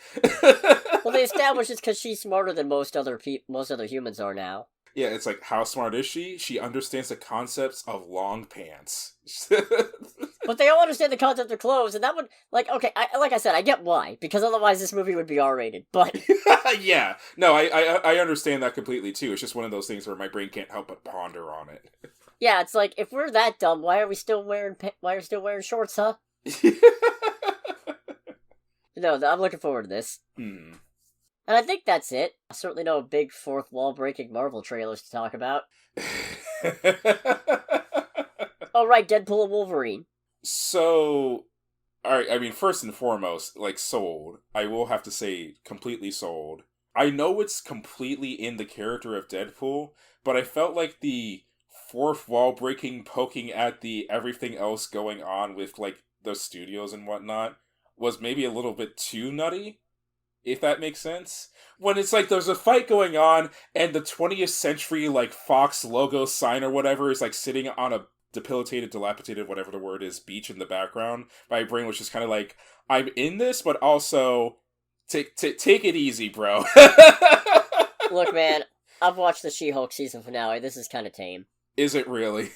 Well, they established it's because she's smarter than most other humans are now. Yeah, it's like, how smart is she? She understands the concepts of long pants. But they all understand the concept of clothes, and that would, like, okay, like I said, I get why, because otherwise this movie would be R-rated, but... Yeah, no, I understand that completely, too. It's just one of those things where my brain can't help but ponder on it. Yeah, it's like, if we're that dumb, why are we still wearing shorts, huh? No, I'm looking forward to this. And I think that's it. Certainly no big fourth wall-breaking Marvel trailers to talk about. Oh, right, Deadpool and Wolverine. So, alright, I mean, first and foremost, like, sold. I will have to say, completely sold. I know it's completely in the character of Deadpool, but I felt like the fourth wall-breaking, poking at the everything else going on with, like, the studios and whatnot was maybe a little bit too nutty. If that makes sense. When it's like there's a fight going on and the 20th century like Fox logo sign or whatever is like sitting on a dilapidated, whatever the word is, beach in the background. My brain was just kind of like, I'm in this, but also take it easy, bro. Look, man, I've watched the She-Hulk season finale. This is kind of tame. Is it really?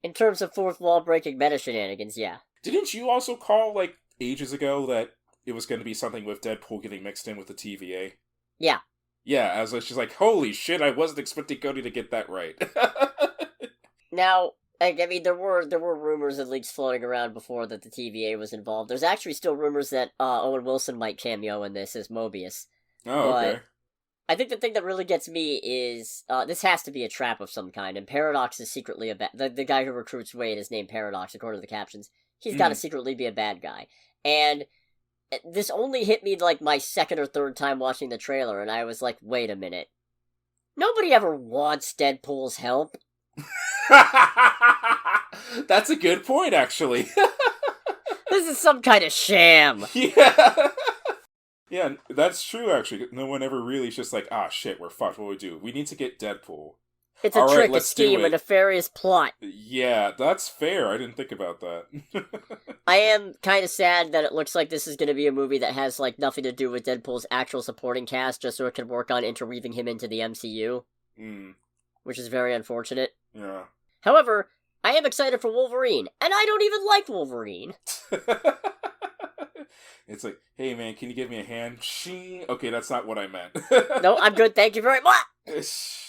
In terms of fourth wall breaking meta shenanigans, yeah. Didn't you also call like ages ago that it was going to be something with Deadpool getting mixed in with the TVA? Yeah. Yeah, I was just like, holy shit, I wasn't expecting Cody to get that right. Now, I mean, there were rumors and leaks floating around before that the TVA was involved. There's actually still rumors that Owen Wilson might cameo in this as Mobius. Oh, but okay. I think the thing that really gets me is, this has to be a trap of some kind, and Paradox is secretly a bad... The guy who recruits Wade is named Paradox, according to the captions. He's got to secretly be a bad guy. And this only hit me, like, my second or third time watching the trailer, and I was like, wait a minute. Nobody ever wants Deadpool's help. That's a good point, actually. This is some kind of sham. Yeah. Yeah, that's true, actually. No one ever really is just like, shit, we're fucked. What do we do? We need to get Deadpool. It's a trick, a scheme, a nefarious plot. Yeah, that's fair. I didn't think about that. I am kind of sad that it looks like this is going to be a movie that has, like, nothing to do with Deadpool's actual supporting cast, just so it can work on interweaving him into the MCU. Which is very unfortunate. Yeah. However, I am excited for Wolverine, and I don't even like Wolverine. It's like, hey man, can you give me a hand? Shing. Okay, that's not what I meant. No, I'm good, thank you very much!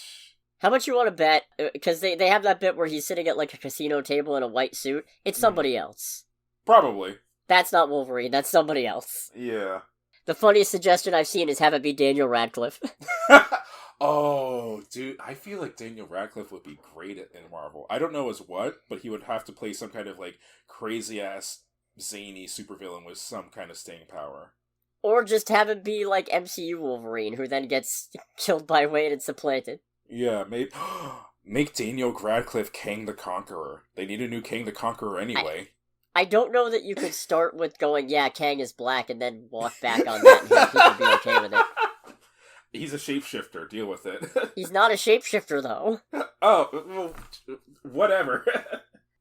How much you want to bet? Because they have that bit where he's sitting at, like, a casino table in a white suit. It's somebody else. Probably. That's not Wolverine, that's somebody else. Yeah. The funniest suggestion I've seen is have it be Daniel Radcliffe. Oh, dude, I feel like Daniel Radcliffe would be great in Marvel. I don't know as what, but he would have to play some kind of, like, crazy-ass, zany supervillain with some kind of staying power. Or just have him be, like, MCU Wolverine, who then gets killed by Wade and supplanted. Yeah, make Daniel Radcliffe Kang the Conqueror. They need a new Kang the Conqueror anyway. I don't know that you could start with going, yeah, Kang is black, and then walk back on that and have people be okay with it. He's a shapeshifter. Deal with it. He's not a shapeshifter, though. Oh, well, whatever.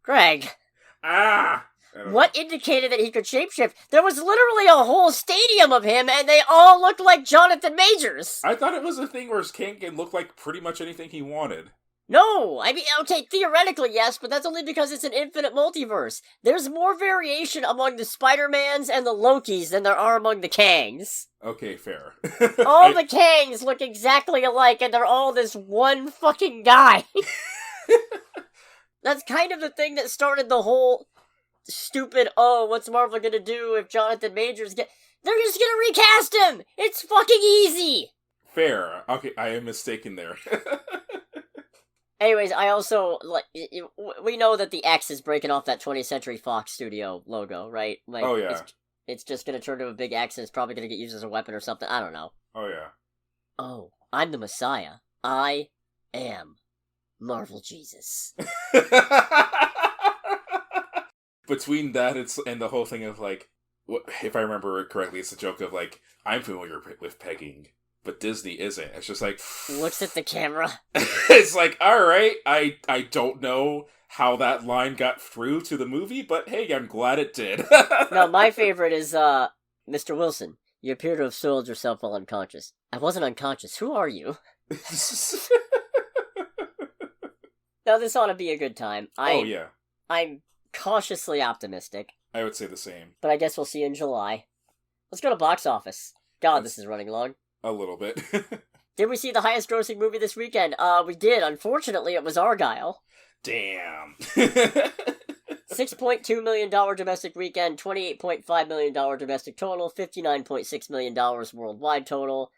Greg. What indicated that he could shapeshift? There was literally a whole stadium of him, and they all looked like Jonathan Majors! I thought it was a thing where Kang can look like pretty much anything he wanted. No! I mean, okay, theoretically, yes, but that's only because it's an infinite multiverse. There's more variation among the Spider-Mans and the Lokis than there are among the Kangs. Okay, fair. All the Kangs look exactly alike, and they're all this one fucking guy. That's kind of the thing that started the whole stupid, what's Marvel gonna do if Jonathan Majors They're just gonna recast him! It's fucking easy! Fair. Okay, I am mistaken there. Anyways, I also, like, we know that the X is breaking off that 20th Century Fox studio logo, right? Like, oh, yeah. It's just gonna turn to a big X and it's probably gonna get used as a weapon or something. I don't know. Oh, yeah. Oh, I'm the Messiah. I am Marvel Jesus. Between that and the whole thing of, like, if I remember it correctly, it's a joke of, like, I'm familiar with pegging, but Disney isn't. It's just like... Looks at the camera. It's like, alright, I don't know how that line got through to the movie, but hey, I'm glad it did. No, my favorite is, Mr. Wilson, you appear to have soiled yourself while unconscious. I wasn't unconscious. Who are you? No, this ought to be a good time. Yeah. I'm cautiously optimistic. I would say the same. But I guess we'll see in July. Let's go to box office. God, this is running long. A little bit. Did we see the highest grossing movie this weekend? We did. Unfortunately, it was Argylle. Damn. $6.2 million domestic weekend, $28.5 million domestic total, $59.6 million worldwide total.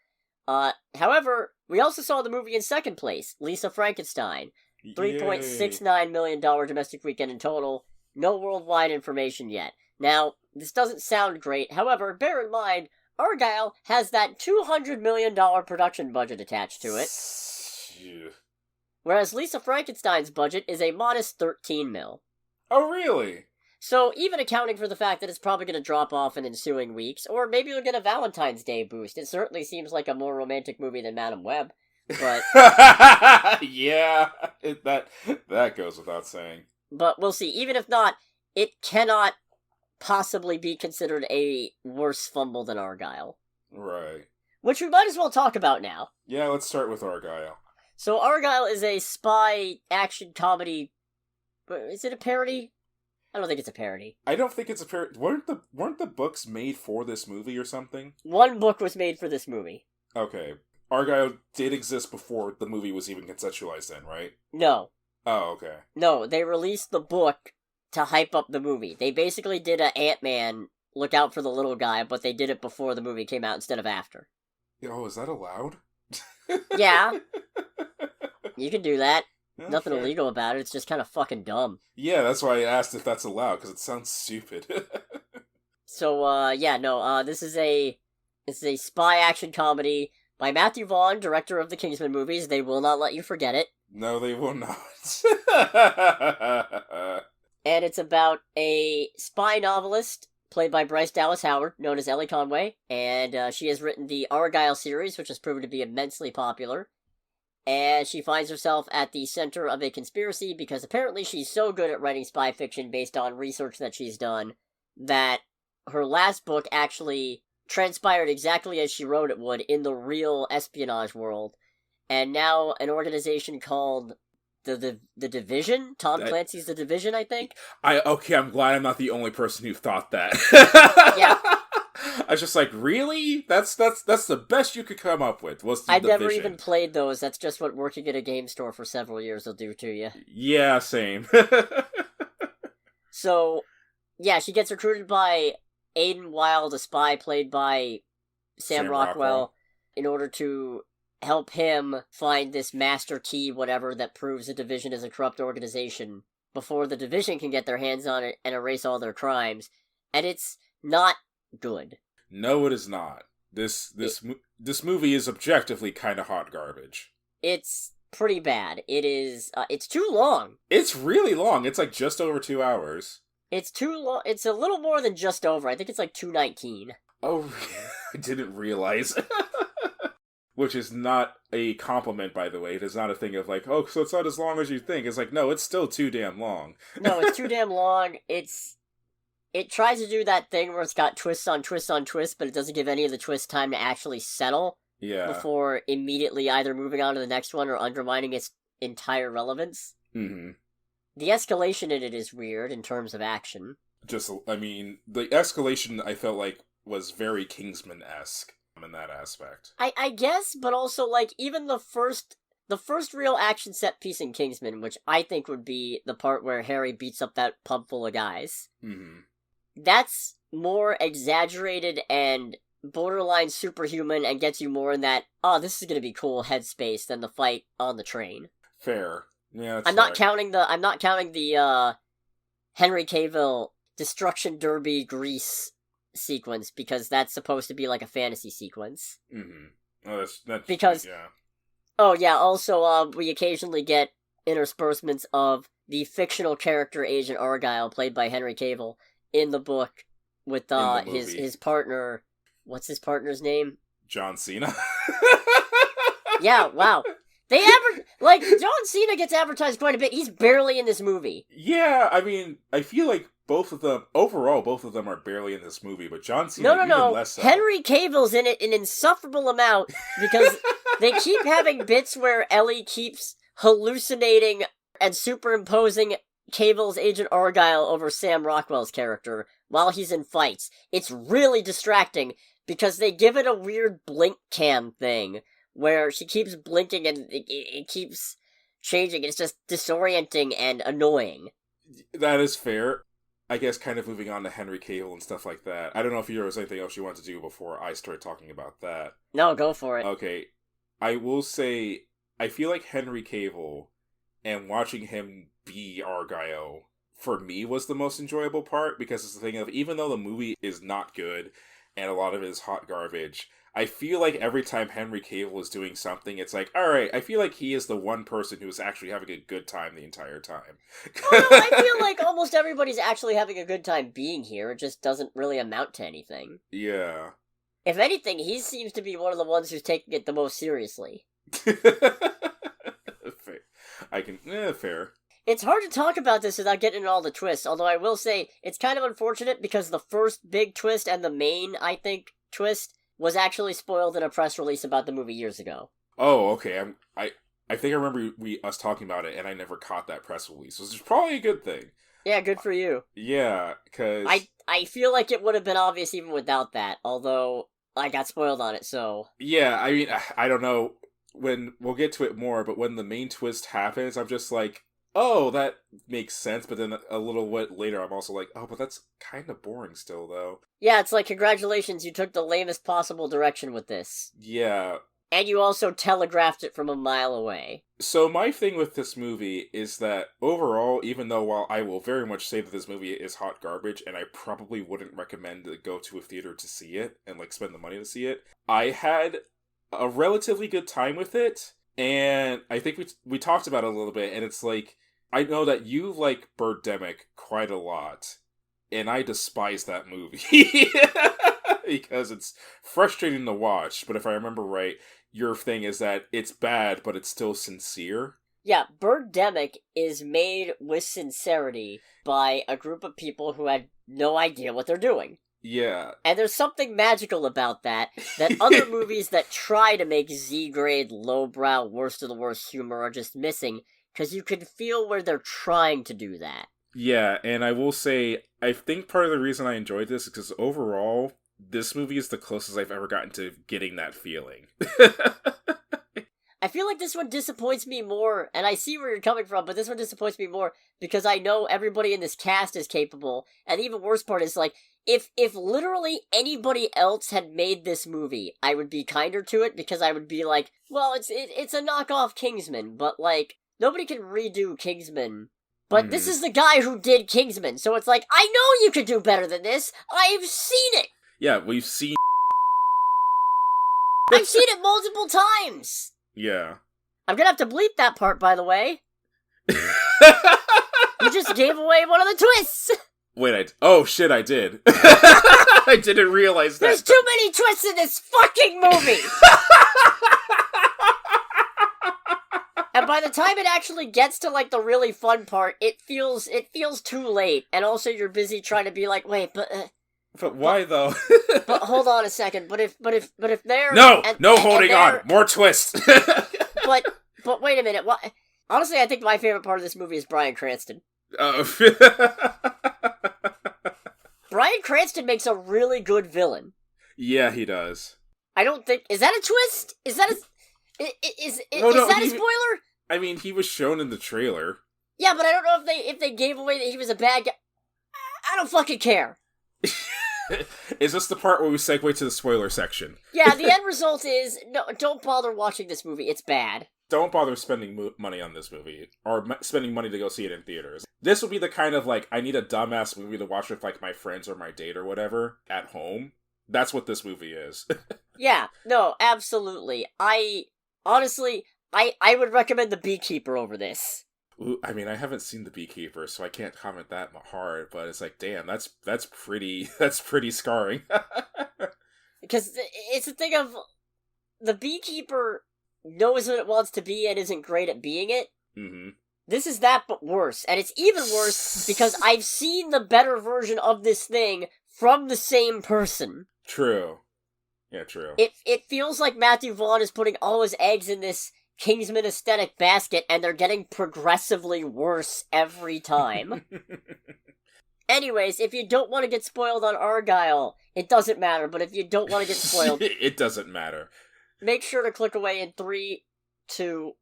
However, we also saw the movie in second place, Lisa Frankenstein. $3.69 million domestic weekend in total. No worldwide information yet. Now, this doesn't sound great. However, bear in mind, Argylle has that $200 million production budget attached to it. Whereas Lisa Frankenstein's budget is a modest $13 million. Oh, really? So, even accounting for the fact that it's probably going to drop off in ensuing weeks, or maybe we'll get a Valentine's Day boost. It certainly seems like a more romantic movie than Madame Web. But yeah, that goes without saying. But we'll see. Even if not, it cannot possibly be considered a worse fumble than Argylle. Right. Which we might as well talk about now. Yeah, let's start with Argylle. So Argylle is a spy action comedy. Is it a parody? I don't think it's a parody. I don't think it's a parody. Weren't the books made for this movie or something? One book was made for this movie. Okay. Argylle did exist before the movie was even conceptualized then, right? No. Oh, okay. No, they released the book to hype up the movie. They basically did a Ant-Man, look out for the little guy, but they did it before the movie came out instead of after. Oh, is that allowed? Yeah. You can do that. Okay. Nothing illegal about it, it's just kind of fucking dumb. Yeah, that's why I asked if that's allowed, because it sounds stupid. So, this is a spy action comedy by Matthew Vaughn, director of the Kingsman movies. They will not let you forget it. No, they will not. And it's about a spy novelist played by Bryce Dallas Howard, known as Ellie Conway, and she has written the Argylle series, which has proven to be immensely popular. And she finds herself at the center of a conspiracy because apparently she's so good at writing spy fiction based on research that she's done that her last book actually transpired exactly as she wrote it would in the real espionage world. And now an organization called the Division? Tom Clancy's The Division, I think? I'm glad I'm not the only person who thought that. Yeah. I was just like, really? That's the best you could come up with. I've never even played those. That's just what working at a game store for several years will do to you. Yeah, same. So, yeah, she gets recruited by Aiden Wilde, a spy played by Sam Rockwell, in order to help him find this master key, whatever, that proves the Division is a corrupt organization before the Division can get their hands on it and erase all their crimes. And it's not good. No, it is not. This movie is objectively kind of hot garbage. It's pretty bad. It is. It's too long. It's really long. It's like just over 2 hours. It's too long. It's a little more than just over. I think it's like 2:19. Oh, I didn't realize. Which is not a compliment, by the way. It is not a thing of like, oh, so it's not as long as you think. It's like, no, it's still too damn long. No, it's too damn long. It tries to do that thing where it's got twists on twists on twists, but it doesn't give any of the twists time to actually settle. Yeah. Before immediately either moving on to the next one or undermining its entire relevance. Mm-hmm. The escalation in it is weird in terms of action. The escalation I felt like was very Kingsman-esque in that aspect. I guess, but also, like, even the first real action set piece in Kingsman, which I think would be the part where Harry beats up that pub full of guys. Mm-hmm. That's more exaggerated and borderline superhuman and gets you more in that, oh, this is gonna be cool headspace than the fight on the train. Fair. Yeah, that's I'm not counting the Henry Cavill Destruction Derby Grease sequence, because that's supposed to be like a fantasy sequence. Mm-hmm. Oh, that's because yeah. Oh yeah, also we occasionally get interspersements of the fictional character Agent Argylle, played by Henry Cavill, in the book with his partner. What's his partner's name? John Cena. Yeah, wow. John Cena gets advertised quite a bit. He's barely in this movie. Yeah, I mean, I feel like both of them are barely in this movie, but John Cena even less so. Henry Cavill's in it an insufferable amount because they keep having bits where Ellie keeps hallucinating and superimposing Cable's Agent Argylle over Sam Rockwell's character while he's in fights. It's really distracting because they give it a weird blink cam thing where she keeps blinking and it keeps changing. It's just disorienting and annoying. That is fair. I guess kind of moving on to Henry Cavill and stuff like that. I don't know if there was anything else you wanted to do before I started talking about that. No, go for it. Okay. I will say, I feel like Henry Cavill and watching him be Argylle, for me, was the most enjoyable part, because it's the thing of, even though the movie is not good, and a lot of it is hot garbage, I feel like every time Henry Cavill is doing something, it's like, alright, I feel like he is the one person who is actually having a good time the entire time. Oh, no, I feel like almost everybody's actually having a good time being here, it just doesn't really amount to anything. Yeah. If anything, he seems to be one of the ones who's taking it the most seriously. Fair. It's hard to talk about this without getting into all the twists, although I will say, it's kind of unfortunate because the first big twist and the main, I think, twist was actually spoiled in a press release about the movie years ago. Oh, okay. I think I remember us talking about it, and I never caught that press release, which is probably a good thing. Yeah, good for you. Yeah, because... I feel like it would have been obvious even without that, although I got spoiled on it, so... Yeah, I mean, I don't know, we'll get to it more, but when the main twist happens, I'm just like, oh, that makes sense, but then a little bit later, I'm also like, oh, but that's kind of boring still, though. Yeah, it's like, congratulations, you took the lamest possible direction with this. Yeah. And you also telegraphed it from a mile away. So my thing with this movie is that overall, even though while I will very much say that this movie is hot garbage, and I probably wouldn't recommend to go to a theater to see it, and like spend the money to see it, I had a relatively good time with it, and I think we talked about it a little bit, and it's like, I know that you like Birdemic quite a lot, and I despise that movie. Because it's frustrating to watch, but if I remember right, your thing is that it's bad, but it's still sincere. Yeah, Birdemic is made with sincerity by a group of people who had no idea what they're doing. Yeah. And there's something magical about that other movies that try to make Z-grade, lowbrow, worst of the worst humor are just missing, because you can feel where they're trying to do that. Yeah, and I will say, I think part of the reason I enjoyed this is because overall, this movie is the closest I've ever gotten to getting that feeling. I feel like this one disappoints me more, and I see where you're coming from, but this one disappoints me more because I know everybody in this cast is capable, and the even worse part is, like, if literally anybody else had made this movie, I would be kinder to it, because I would be like, well, it's a knockoff Kingsman, but, like, nobody can redo Kingsman. But this is the guy who did Kingsman, so it's like, I know you could do better than this! I've seen it! Yeah, we've seen... I've seen it multiple times! Yeah. I'm gonna have to bleep that part, by the way. You just gave away one of the twists! Wait, oh shit, I did. I didn't realize that. There's too many twists in this fucking movie! And by the time it actually gets to, like, the really fun part, it feels too late. And also you're busy trying to be like, wait, but why, though? But hold on a second, but if they're... No holding on! More twists! But wait a minute, what? Honestly, I think my favorite part of this movie is Bryan Cranston. Bryan Cranston makes a really good villain. Yeah, he does. I don't think... Is that a twist? Is that a... Is that a spoiler? I mean, he was shown in the trailer. Yeah, but I don't know if they gave away that he was a bad guy. I don't fucking care. Is this the part where we segue to the spoiler section? Yeah, the end result is, no, don't bother watching this movie, it's bad. Don't bother spending money on this movie, or spending money to go see it in theaters. This would be the kind of, like, I need a dumbass movie to watch with, like, my friends or my date or whatever, at home. That's what this movie is. Yeah, no, absolutely. Honestly, I would recommend The Beekeeper over this. Ooh, I mean, I haven't seen The Beekeeper, so I can't comment that hard, but it's like, damn, that's pretty scarring. Because it's a thing of, The Beekeeper knows what it wants to be and isn't great at being it. Mm-hmm. This is that, but worse. And it's even worse because I've seen the better version of this thing from the same person. True. Yeah, true. It feels like Matthew Vaughn is putting all his eggs in this Kingsman aesthetic basket, and they're getting progressively worse every time. Anyways, if you don't want to get spoiled on Argylle, it doesn't matter, but if you don't want to get spoiled... It doesn't matter. Make sure to click away in 3, 2,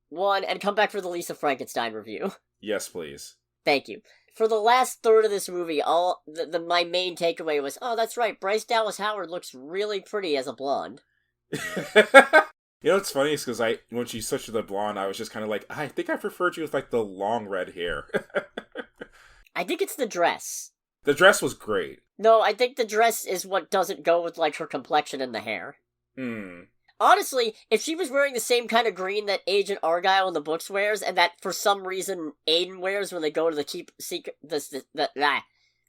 1, and come back for the Lisa Frankenstein review. Yes, please. Thank you. For the last third of this movie, my main takeaway was, oh, that's right, Bryce Dallas Howard looks really pretty as a blonde. You know what's funny is because when she switched to the blonde, I was just kind of like, I think I preferred you with like the long red hair. I think it's the dress. The dress was great. No, I think the dress is what doesn't go with like her complexion and the hair. Honestly, if she was wearing the same kind of green that Agent Argylle in the books wears, and that for some reason Aiden wears when they go to the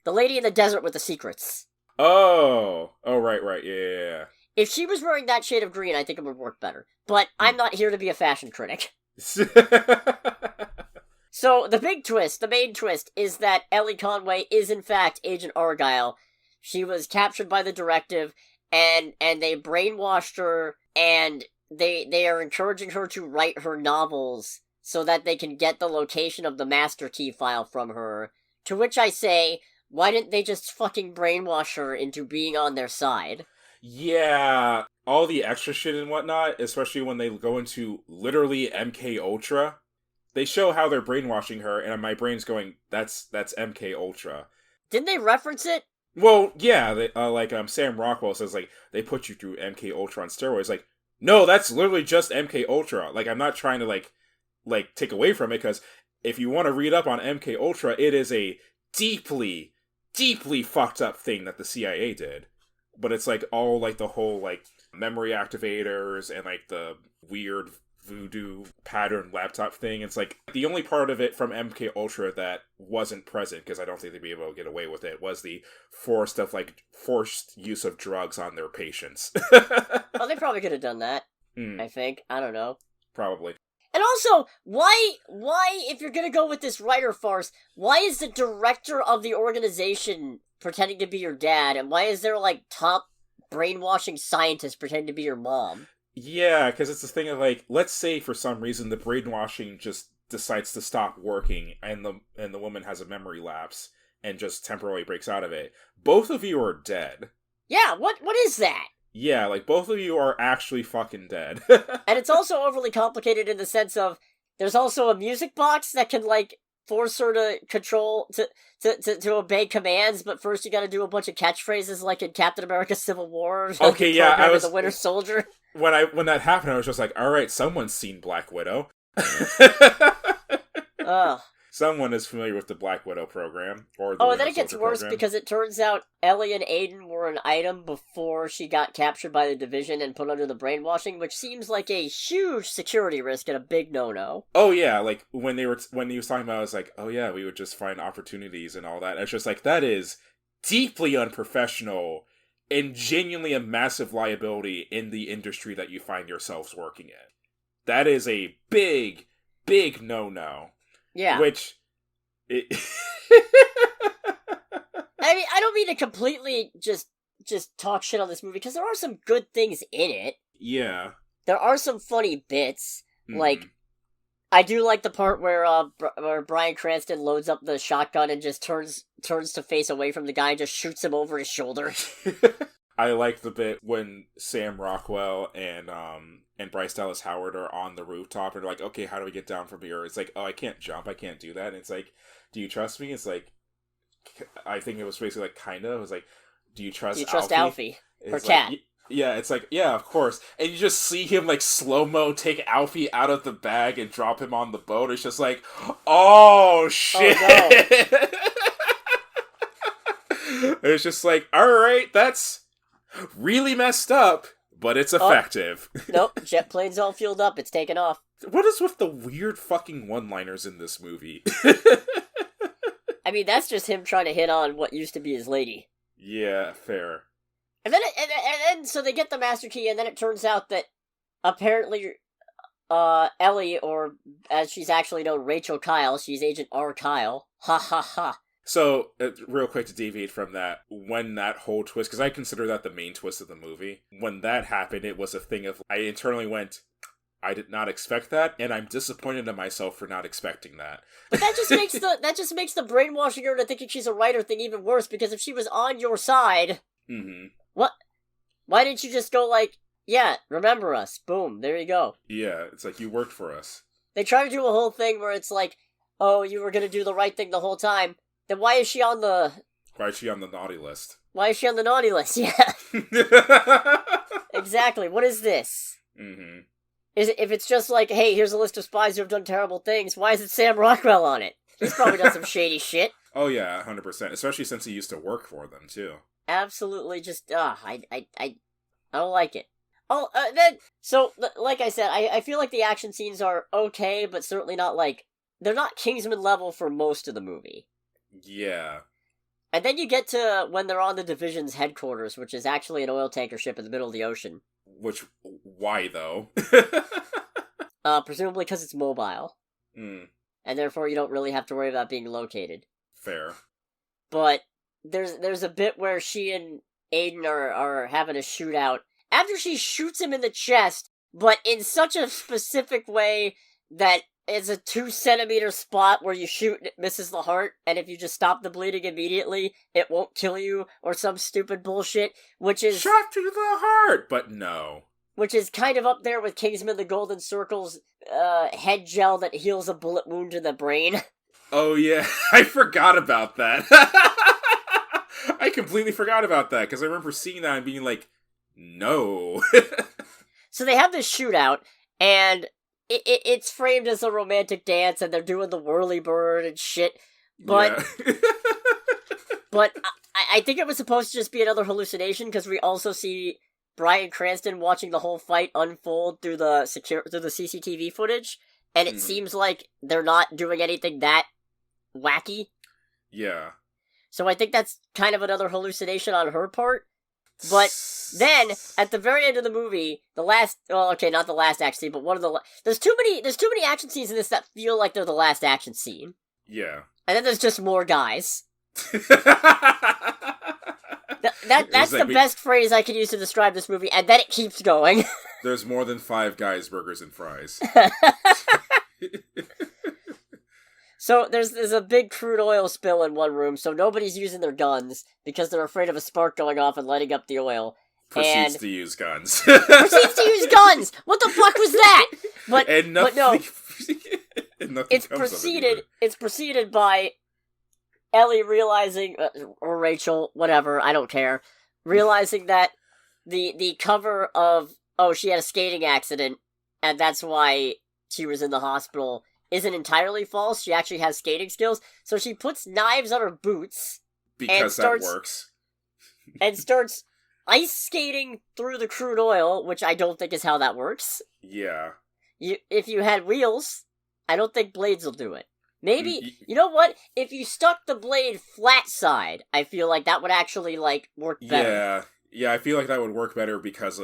lady in the desert with the secrets. Oh, right, yeah. If she was wearing that shade of green, I think it would work better. But I'm not here to be a fashion critic. So, the main twist, is that Ellie Conway is in fact Agent Argylle. She was captured by the directive, and they brainwashed her, and they are encouraging her to write her novels so that they can get the location of the master key file from her. To which I say, why didn't they just fucking brainwash her into being on their side? Yeah, all the extra shit and whatnot, especially when they go into literally MK Ultra, they show how they're brainwashing her, and my brain's going, that's MK Ultra. Didn't they reference it? Well, yeah, Sam Rockwell says, like, they put you through MK Ultra on steroids. Like, no, that's literally just MK Ultra. Like, I'm not trying to, like take away from it, because if you want to read up on MK Ultra, it is a deeply, deeply fucked up thing that the CIA did. But it's, like, all, like, the whole, like, memory activators and, like, the weird voodoo pattern laptop thing. It's, like, the only part of it from MK Ultra that wasn't present, because I don't think they'd be able to get away with it, was the forced use of drugs on their patients. Well, they probably could have done that, I think. I don't know. Probably. And also, why, if you're gonna go with this writer farce, why is the director of the organization pretending to be your dad, and why is there, like, top brainwashing scientist pretending to be your mom? Yeah, because it's the thing of, like, let's say for some reason the brainwashing just decides to stop working, and the woman has a memory lapse, and just temporarily breaks out of it. Both of you are dead. Yeah, what is that? Yeah, like, both of you are actually fucking dead. And it's also overly complicated in the sense of, there's also a music box that can, like, force her to control, to obey commands, but first you gotta do a bunch of catchphrases like in Captain America Civil War. Okay, yeah, I was... The Winter Soldier. When that happened, I was just like, alright, someone's seen Black Widow. Someone is familiar with the Black Widow program. Or the then it gets worse because it turns out Ellie and Aiden were an item before she got captured by the Division and put under the brainwashing, which seems like a huge security risk and a big no-no. Oh yeah, like, when he was talking about it, I was like, oh yeah, we would just find opportunities and all that. And it's just like, that is deeply unprofessional and genuinely a massive liability in the industry that you find yourselves working in. That is a big, big no-no. Yeah. Which... I mean, I don't mean to completely just talk shit on this movie, because there are some good things in it. Yeah. There are some funny bits. Like, I do like the part where Bryan Cranston loads up the shotgun and just turns to face away from the guy and just shoots him over his shoulder. I like the bit when Sam Rockwell and Bryce Dallas Howard are on the rooftop and they're like, okay, how do we get down from here? It's like, oh, I can't jump, I can't do that. And it's like, do you trust me? It's like, I think it was basically like, kinda. It was like, do you trust Alfie? Her it's cat. Like, yeah, it's like, yeah, of course. And you just see him, like, slow-mo take Alfie out of the bag and drop him on the boat. It's just like, oh, shit! Oh, no. It's just like, alright, that's really messed up, but it's effective. Nope, jet plane's all fueled up, it's taken off. What is with the weird fucking one-liners in this movie? I mean, that's just him trying to hit on what used to be his lady. Yeah, fair. And then so they get the master key, and then it turns out that apparently Ellie, or as she's actually known, Rachel Kyle, she's Agent R. Kyle. Ha ha ha. So, real quick to deviate from that, when that whole twist, because I consider that the main twist of the movie, when that happened, it was a thing of, I internally went, I did not expect that, and I'm disappointed in myself for not expecting that. But that just makes the brainwashing her into thinking she's a writer thing even worse, because if she was on your side, what? Why didn't you just go like, yeah, remember us, boom, there you go. Yeah, it's like, you worked for us. They try to do a whole thing where it's like, oh, you were gonna do the right thing the whole time, then why is she on the naughty list? Why is she on the naughty list? Yeah. Exactly, what is this? If it's just like, hey, here's a list of spies who have done terrible things, why is it Sam Rockwell on it? He's probably done some shady shit. Oh yeah, 100%. Especially since he used to work for them, too. Absolutely just, I don't like it. So, like I said, I feel like the action scenes are okay, but certainly not like, they're not Kingsman level for most of the movie. Yeah. And then you get to when they're on the Division's headquarters, which is actually an oil tanker ship in the middle of the ocean. Why though? Presumably because it's mobile. And therefore you don't really have to worry about being located. Fair. But there's a bit where she and Aiden are having a shootout after she shoots him in the chest, but in such a specific way that it's a 2-centimeter spot where you shoot and it misses the heart, and if you just stop the bleeding immediately, it won't kill you, or some stupid bullshit, which is... Shot to the heart! But no. Which is kind of up there with Kingsman the Golden Circle's head gel that heals a bullet wound to the brain. Oh yeah, I forgot about that. I completely forgot about that, because I remember seeing that and being like, no. So they have this shootout, and it's framed as a romantic dance, and they're doing the whirly bird and shit, but... Yeah. But I think it was supposed to just be another hallucination, because we also see Bryan Cranston watching the whole fight unfold through the CCTV footage, and it seems like they're not doing anything that wacky. Yeah. So I think that's kind of another hallucination on her part. But then, at the very end of the movie, not the last action scene, but one of the... There's too many action scenes in this that feel like they're the last action scene. Yeah. And then there's just more guys. That's the best phrase I can use to describe this movie, and then it keeps going. There's more than 5 guys, burgers, and fries. So there's a big crude oil spill in one room, so nobody's using their guns because they're afraid of a spark going off and lighting up the oil. Proceeds to use guns. What the fuck was that? But no, it's preceded by Ellie realizing, or Rachel, whatever, I don't care, realizing that the cover of, she had a skating accident, and that's why she was in the hospital, isn't entirely false. She actually has skating skills, so she puts knives on her boots. Because that works. And starts ice skating through the crude oil, which I don't think is how that works. Yeah. If you had wheels, I don't think blades will do it. Maybe, you know what? If you stuck the blade flat side, I feel like that would actually, work better. Yeah, I feel like that would work better because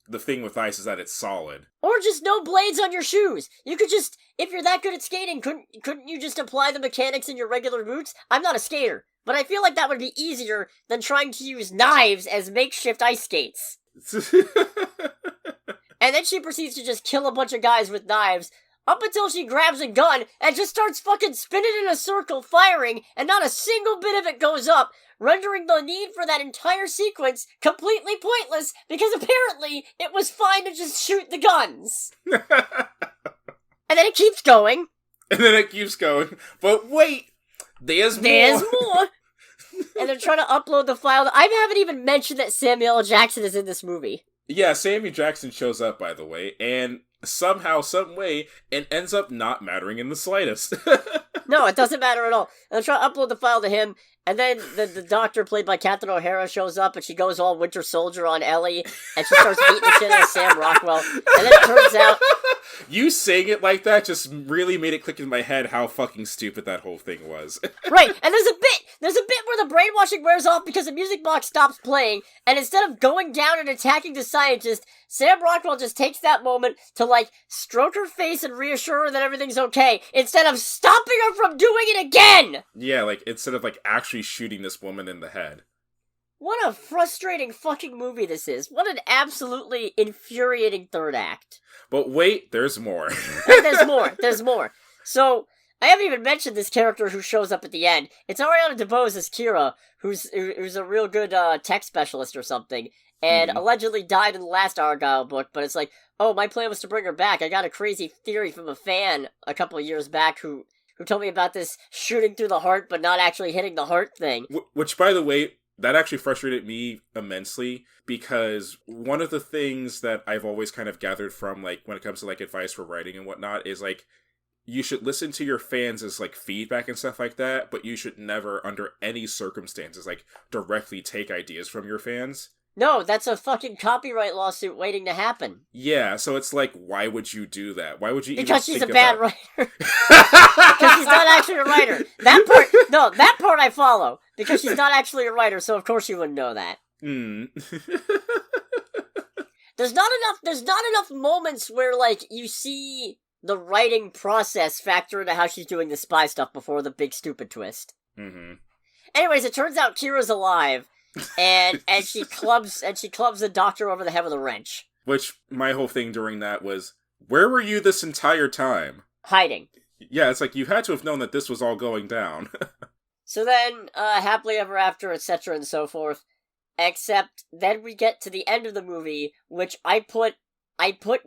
the thing with ice is that it's solid. Or just no blades on your shoes. You could just, if you're that good at skating, couldn't you just apply the mechanics in your regular boots? I'm not a skater, but I feel like that would be easier than trying to use knives as makeshift ice skates. And then she proceeds to just kill a bunch of guys with knives, up until she grabs a gun and just starts fucking spinning in a circle, firing, and not a single bit of it goes up, rendering the need for that entire sequence completely pointless, because apparently it was fine to just shoot the guns. And then it keeps going. But wait, there's more. And they're trying to upload the file. I haven't even mentioned that Samuel L. Jackson is in this movie. Yeah, Samuel Jackson shows up, by the way, and somehow, some way, it ends up not mattering in the slightest. No, it doesn't matter at all. And they're trying to upload the file to him, and then the doctor, played by Captain O'Hara, shows up, and she goes all Winter Soldier on Ellie, and she starts beating the shit out of Sam Rockwell. And then it turns out... You saying it like that just really made it click in my head how fucking stupid that whole thing was. Right, and there's a bit where the brainwashing wears off because the music box stops playing, and instead of going down and attacking the scientist, Sam Rockwell just takes that moment to, stroke her face and reassure her that everything's okay, instead of stopping her from doing it again! Yeah, instead of, actually shooting this woman in the head. What a frustrating fucking movie this is. What an absolutely infuriating third act. But wait, there's more. There's more. So, I haven't even mentioned this character who shows up at the end. It's Ariana DeBose as Kira, who's a real good tech specialist or something, and allegedly died in the last Argylle book, but it's like, oh, my plan was to bring her back. I got a crazy theory from a fan a couple of years back who told me about this shooting through the heart but not actually hitting the heart thing. Which, by the way, that actually frustrated me immensely, because one of the things that I've always kind of gathered from, like, when it comes to, like, advice for writing and whatnot is, like, you should listen to your fans as, like, feedback and stuff like that, but you should never, under any circumstances, like, directly take ideas from your fans. No, that's a fucking copyright lawsuit waiting to happen. Yeah, so it's like, why would you do that? Why would you because even she's a think bad about... writer. Because she's not actually a writer. That part I follow. Because she's not actually a writer, so of course you wouldn't know that. There's not enough moments where, like, you see the writing process factor into how she's doing the spy stuff before the big stupid twist. Anyways, it turns out Kira's alive. and she clubs the doctor over the head with a wrench. Which, my whole thing during that was, where were you this entire time? Hiding. Yeah, it's like, you had to have known that this was all going down. So then, happily ever after, etc. and so forth. Except, then we get to the end of the movie, which I put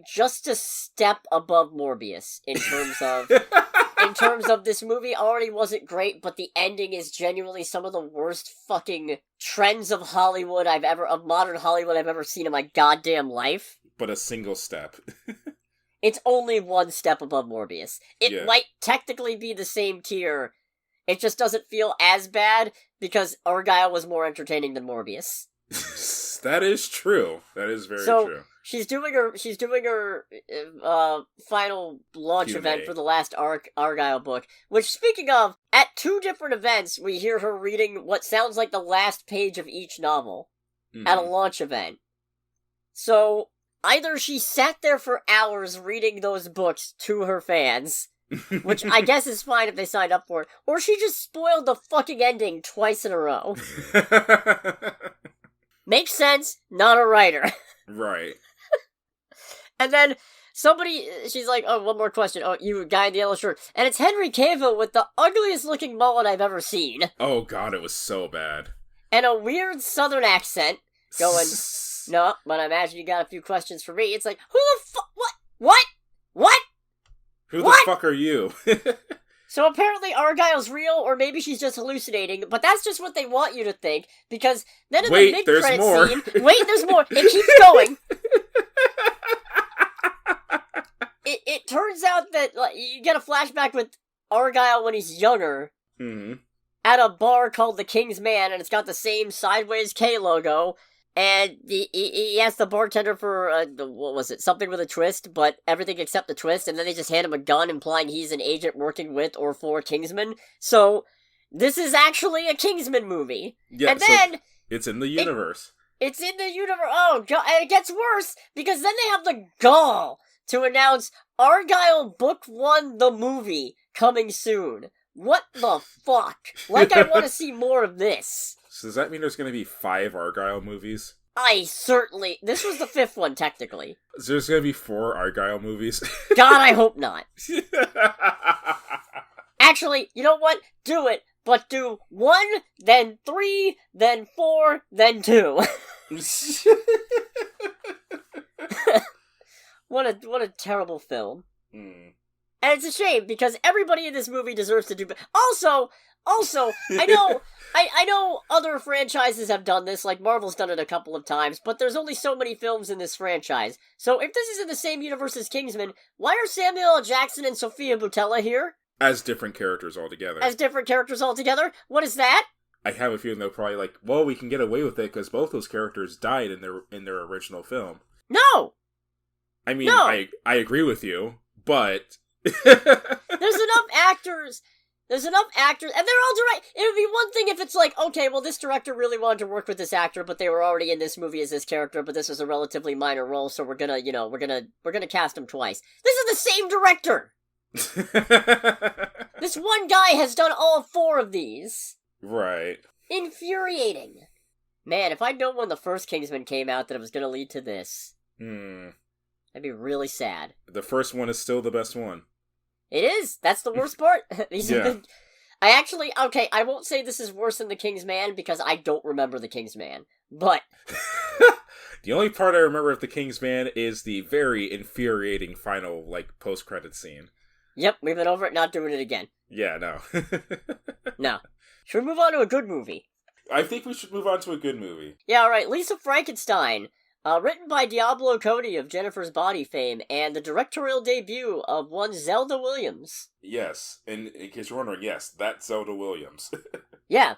just a step above Morbius, in terms of this movie already wasn't great, but the ending is genuinely some of the worst fucking trends of modern Hollywood I've ever seen in my goddamn life. But a single step. It's only one step above Morbius. It might technically be the same tier. It just doesn't feel as bad because Argylle was more entertaining than Morbius. That is true. That is very true. She's doing her final launch Q&A. event for the last Argylle book, which, speaking of, at 2 different events, we hear her reading what sounds like the last page of each novel at a launch event. So, either she sat there for hours reading those books to her fans, which I guess is fine if they signed up for it, or she just spoiled the fucking ending twice in a row. Makes sense, not a writer. Right. And then she's like, oh, one more question. Oh, you guy in the yellow shirt. And it's Henry Cavill with the ugliest looking mullet I've ever seen. Oh god, it was so bad. And a weird southern accent going, no, but I imagine you got a few questions for me. It's like, who the fuck? What? Who the fuck are you? So apparently Argylle's real, or maybe she's just hallucinating, but that's just what they want you to think, because then in the mid-credit scene... Wait, there's more! It keeps going! It turns out that you get a flashback with Argylle when he's younger, at a bar called the King's Man, and it's got the same sideways K logo, and he asked the bartender for, what was it, something with a twist, but everything except the twist, and then they just hand him a gun implying he's an agent working with or for Kingsman. So, this is actually a Kingsman movie. Yeah, and then... it's in the universe. It's in the universe. Oh, God, and it gets worse, because then they have the gall to announce Argylle Book 1, the movie, coming soon. What the fuck? Like, I want to see more of this. So does that mean there's going to be 5 Argylle movies? This was the 5th one, technically. So there's going to be 4 Argylle movies? God, I hope not. Actually, you know what? Do it, but do 1, then 3, then 4, then 2. What a terrible film. And it's a shame, because everybody in this movie deserves to do... Also, I know other franchises have done this, like Marvel's done it a couple of times, but there's only so many films in this franchise. So if this is in the same universe as Kingsman, why are Samuel L. Jackson and Sophia Boutella here? As different characters altogether. What is that? I have a feeling they're probably like, well, we can get away with it because both those characters died in their original film. No! I mean, no. I agree with you, but... There's enough actors, and they're all direct. It would be one thing if it's like, okay, well, this director really wanted to work with this actor, but they were already in this movie as this character, but this is a relatively minor role, so we're gonna cast him twice. This is the same director! This one guy has done all 4 of these. Right. Infuriating. Man, if I'd known when the first Kingsman came out that it was going to lead to this, I'd be really sad. The first one is still the best one. It is! That's the worst part! Yeah. I won't say this is worse than The King's Man, because I don't remember The King's Man, but... The only part I remember of The King's Man is the very infuriating final, post-credit scene. Yep, we've been over it, not doing it again. Yeah, no. No. Should we move on to a good movie? I think we should move on to a good movie. Yeah, alright, Lisa Frankenstein. Written by Diablo Cody of Jennifer's Body fame, and the directorial debut of one Zelda Williams. Yes, and in case you're wondering, yes, that's Zelda Williams. Yeah,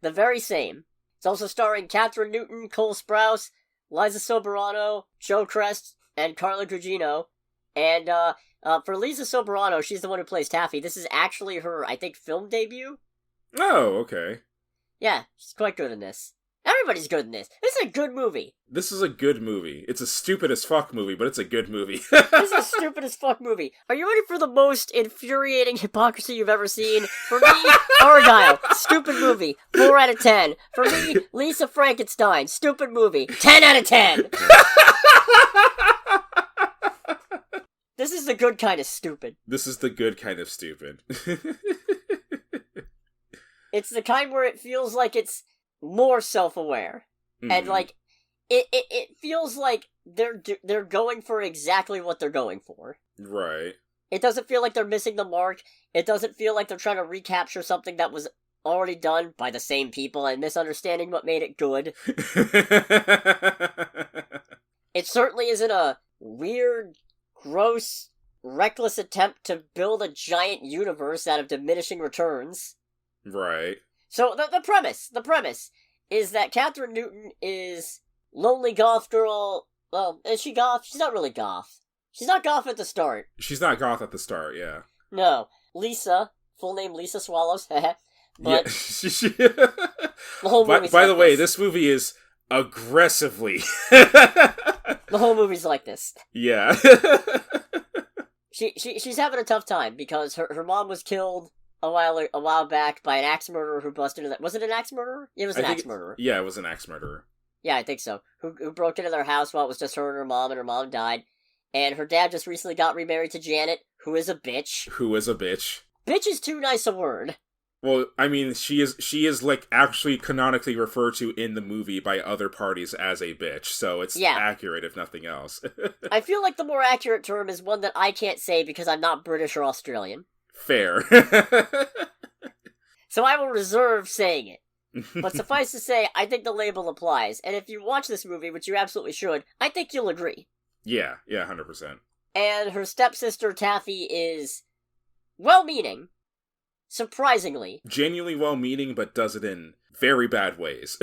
the very same. It's also starring Catherine Newton, Cole Sprouse, Liza Soberano, Joe Crest, and Carla Gugino. And for Lisa Soberano, she's the one who plays Taffy. This is actually her, I think, film debut. Oh, okay. Yeah, she's quite good in this. Everybody's good in this. This is a good movie. This is a good movie. It's a stupid as fuck movie, but it's a good movie. This is a stupid as fuck movie. Are you ready for the most infuriating hypocrisy you've ever seen? For me, Argylle, stupid movie, 4 out of 10. For me, Lisa Frankenstein, stupid movie, 10 out of 10. This is the good kind of stupid. This is the good kind of stupid. It's the kind where it feels like it's more self-aware. And, it feels like they're going for exactly what they're going for. Right. It doesn't feel like they're missing the mark. It doesn't feel like they're trying to recapture something that was already done by the same people and misunderstanding what made it good. It certainly isn't a weird, gross, reckless attempt to build a giant universe out of diminishing returns. Right. So the premise is that Catherine Newton is lonely goth girl. Well, is she goth? She's not really goth. She's not goth at the start. She's not goth at the start, yeah. No. Lisa, full name Lisa Swallows, but yeah. The whole movie's by like the way, this movie is aggressively... The whole movie's like this. Yeah. She's having a tough time because her mom was killed a while back by an axe murderer who busted into that. Was it an axe murderer? It was an axe murderer. Yeah, it was an axe murderer. Yeah, I think so. Who broke into their house while it was just her and her mom died. And her dad just recently got remarried to Janet, who is a bitch. Bitch is too nice a word. Well, I mean, she is actually canonically referred to in the movie by other parties as a bitch, so it's accurate if nothing else. I feel like the more accurate term is one that I can't say because I'm not British or Australian. Fair. So I will reserve saying it. But suffice to say, I think the label applies, and if you watch this movie, which you absolutely should, I think you'll agree. Yeah, 100%. And her stepsister Taffy is well-meaning. Surprisingly. Genuinely well-meaning, but does it in very bad ways.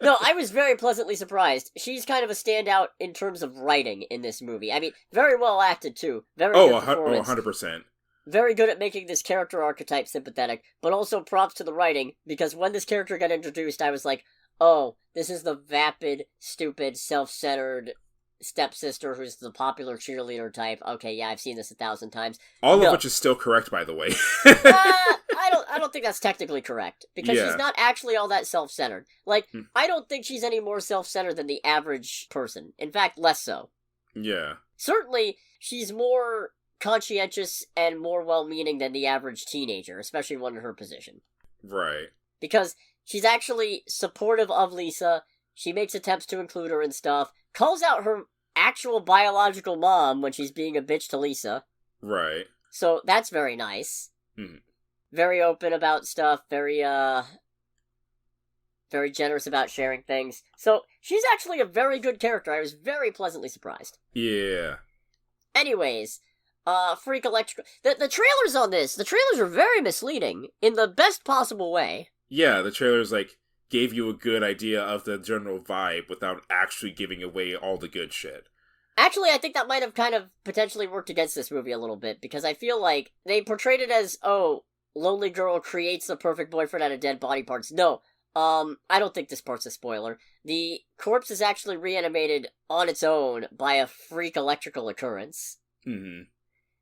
No, I was very pleasantly surprised. She's kind of a standout in terms of writing in this movie. I mean, very well acted, too. Very good performance. 100%. Very good at making this character archetype sympathetic, but also props to the writing, because when this character got introduced, I was like, oh, this is the vapid, stupid, self-centered stepsister who's the popular cheerleader type. Okay, yeah, I've seen this 1,000 times. All of which is still correct, by the way. I don't think that's technically correct, because she's not actually all that self-centered. I don't think she's any more self-centered than the average person. In fact, less so. Yeah. Certainly, she's more conscientious and more well-meaning than the average teenager, especially one in her position. Right. Because she's actually supportive of Lisa, she makes attempts to include her and stuff, calls out her actual biological mom when she's being a bitch to Lisa. Right. So that's very nice. Mm-hmm. Very open about stuff, very generous about sharing things. So she's actually a very good character. I was very pleasantly surprised. Yeah. Anyways, Freak Electrical... The trailers on this, the trailers are very misleading, in the best possible way. Yeah, the trailers, gave you a good idea of the general vibe without actually giving away all the good shit. Actually, I think that might have kind of potentially worked against this movie a little bit, because I feel like they portrayed it as, oh, lonely girl creates the perfect boyfriend out of dead body parts. No, I don't think this part's a spoiler. The corpse is actually reanimated on its own by a freak electrical occurrence. Mm-hmm.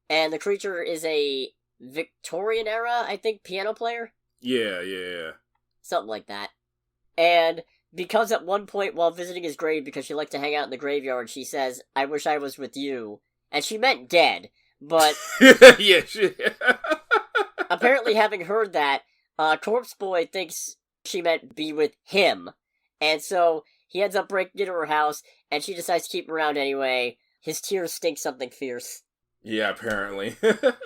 And the creature is a Victorian era, I think, piano player? Yeah. Something like that. And because at one point while visiting his grave, because she liked to hang out in the graveyard, she says, "I wish I was with you." And she meant dead, but... yeah, apparently having heard that, Corpse Boy thinks she meant be with him. And so he ends up breaking into her house, and she decides to keep him around anyway. His tears stink something fierce. Yeah, apparently.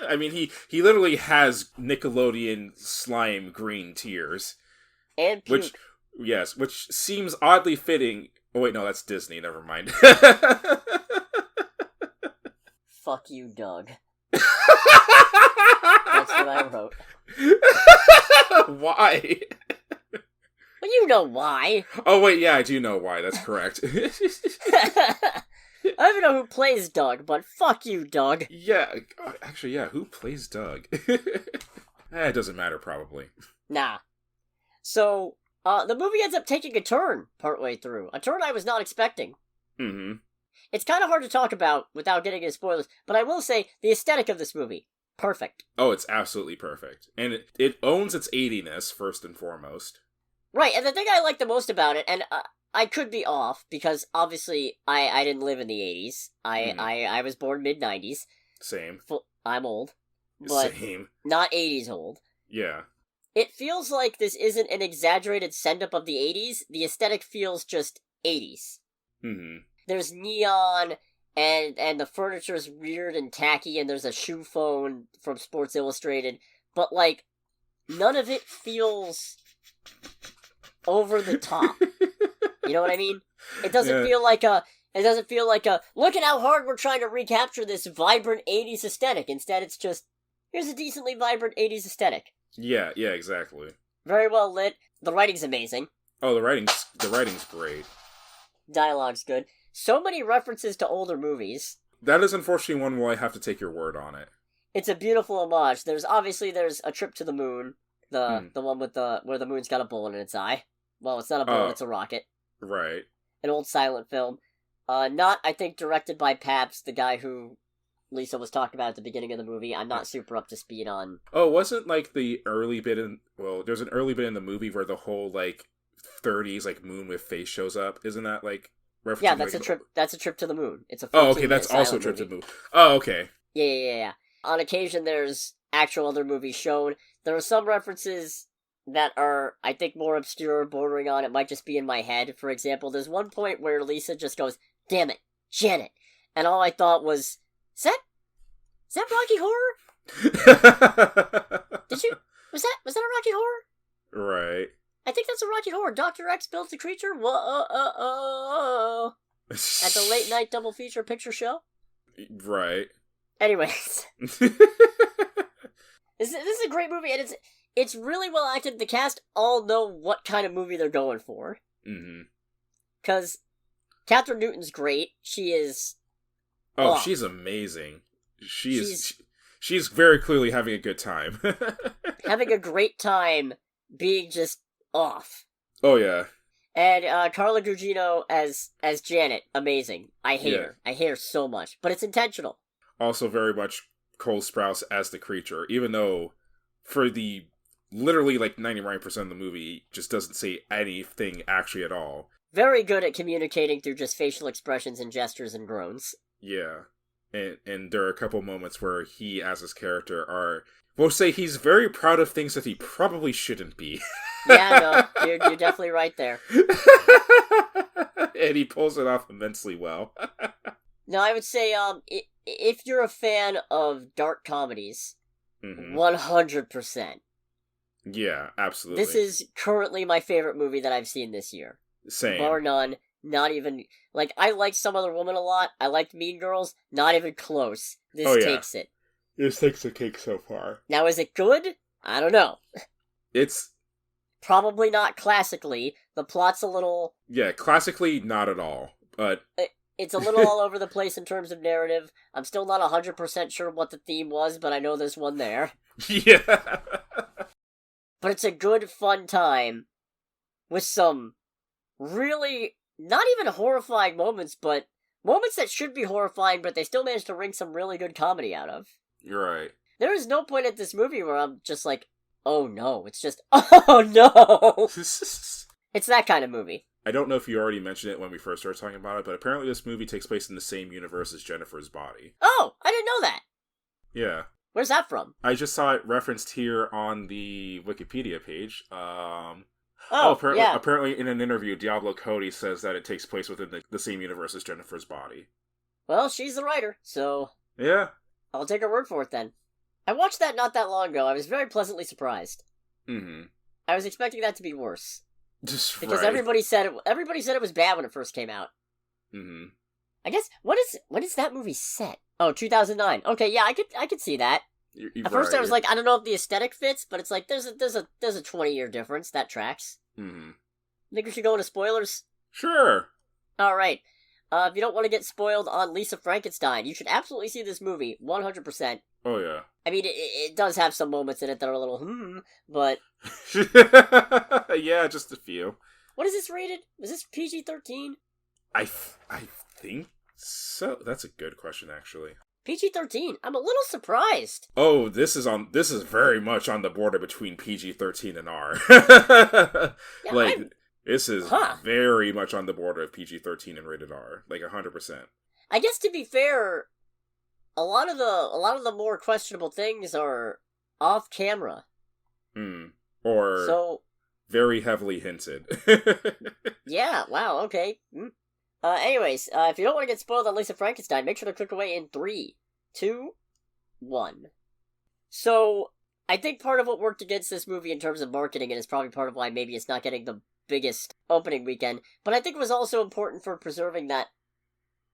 I mean, he literally has Nickelodeon slime green tears. And puke. Which seems oddly fitting. Oh wait, no, that's Disney, never mind. Fuck you, Doug. That's what I wrote. Why? Well, you know why. Oh wait, yeah, I do know why, that's correct. I don't even know who plays Doug, but fuck you, Doug. Yeah, actually, yeah, who plays Doug? It doesn't matter, probably. Nah. So, the movie ends up taking a turn partway through. A turn I was not expecting. Mm-hmm. It's kind of hard to talk about without getting into spoilers, but I will say, the aesthetic of this movie, perfect. Oh, it's absolutely perfect. And it owns its 80ness, first and foremost. Right, and the thing I like the most about it, and I could be off, because obviously I didn't live in the 80s. I was born mid-90s. Same. I'm old. But Same. Not 80s old. Yeah. It feels like this isn't an exaggerated send-up of the 80s. The aesthetic feels just 80s. Mm-hmm. There's neon, and the furniture's weird and tacky, and there's a shoe phone from Sports Illustrated. But, like, none of it feels over the top. You know what I mean? It doesn't feel like a, look at how hard we're trying to recapture this vibrant 80s aesthetic. Instead, it's just, here's a decently vibrant 80s aesthetic. Yeah, exactly. Very well lit. The writing's amazing. Oh, the writing's great. Dialogue's good. So many references to older movies. That is unfortunately one where I have to take your word on it. It's a beautiful homage. There's A Trip to the Moon, the one with where the moon's got a bullet in its eye. Well, it's not a bullet, it's a rocket. Right. An old silent film. Not, I think, directed by Pabst, the guy who Lisa was talking about at the beginning of the movie. I'm not super up to speed on... Oh, wasn't, like, the early bit in... Well, there's an early bit in the movie where the whole, like, 30s, like, moon with face shows up. Isn't that, like... Yeah, that's a trip to the moon. It's a okay, that's also a trip to the moon. Oh, okay. Yeah. On occasion, there's actual other movies shown. There are some references that are, I think, more obscure, bordering on it might just be in my head. For example, there's one point where Lisa just goes, "Damn it, Janet." And all I thought was, is that Rocky Horror? Was that a Rocky Horror? Right. I think that's a Rocky Horror. Dr. X builds a creature? Whoa. At the late night double feature picture show? Right. Anyways. This is a great movie, and it's really well acted. The cast all know what kind of movie they're going for. Mm-hmm. Because Catherine Newton's great. She is... Oh, she's amazing. She's very clearly having a good time. Having a great time being just off. Oh, yeah. And Carla Gugino as Janet, amazing. I hate her. I hate her so much. But it's intentional. Also very much Cole Sprouse as the creature, even though for the literally like 99% of the movie just doesn't say anything actually at all. Very good at communicating through just facial expressions and gestures and groans. Yeah. And there are a couple moments where he, as his character, we'll say he's very proud of things that he probably shouldn't be. Yeah, no, you're definitely right there. And he pulls it off immensely well. No, I would say, if you're a fan of dark comedies, 100%. Yeah, absolutely. This is currently my favorite movie that I've seen this year. Same. Bar none. Not even... Like, I liked Some Other Woman a lot. I liked Mean Girls. Not even close. This takes it. This takes the cake so far. Now, is it good? I don't know. It's... Probably not classically. The plot's a little... Yeah, classically, not at all. But... It's a little all over the place in terms of narrative. I'm still not 100% sure what the theme was, but I know there's one there. Yeah. But it's a good, fun time with some really, not even horrifying moments, but moments that should be horrifying, but they still managed to wring some really good comedy out of. You're right. There is no point at this movie where I'm just like, oh no. It's just, oh no. It's that kind of movie. I don't know if you already mentioned it when we first started talking about it, but apparently this movie takes place in the same universe as Jennifer's Body. Oh, I didn't know that. Yeah. Where's that from? I just saw it referenced here on the Wikipedia page. Apparently in an interview, Diablo Cody says that it takes place within the same universe as Jennifer's Body. Well, she's the writer, so... Yeah. I'll take her word for it then. I watched that not that long ago. I was very pleasantly surprised. Mm-hmm. I was expecting that to be worse. Because everybody said it was bad when it first came out. Mm-hmm. I guess, when is that movie set? Oh, 2009. Okay, yeah, I could see that. At first I was like, I don't know if the aesthetic fits, but it's like, there's a 20-year difference. That tracks. Mm-hmm. Think we should go into spoilers? Sure. Alright. If you don't want to get spoiled on Lisa Frankenstein, you should absolutely see this movie, 100%. Oh, yeah. I mean, it does have some moments in it that are a little, but... Yeah, just a few. What is this rated? Is this PG-13? I think so. That's a good question, actually. PG-13. I'm a little surprised. Oh, this is very much on the border between PG-13 and R. Yeah, this is very much on the border of PG-13 and rated R, 100%. I guess to be fair, a lot of the more questionable things are off camera. Or so very heavily hinted. Yeah, wow, okay. Anyways, if you don't want to get spoiled on Lisa Frankenstein, make sure to click away in 3, 2, 1. So, I think part of what worked against this movie in terms of marketing, and is probably part of why maybe it's not getting the biggest opening weekend, but I think it was also important for preserving that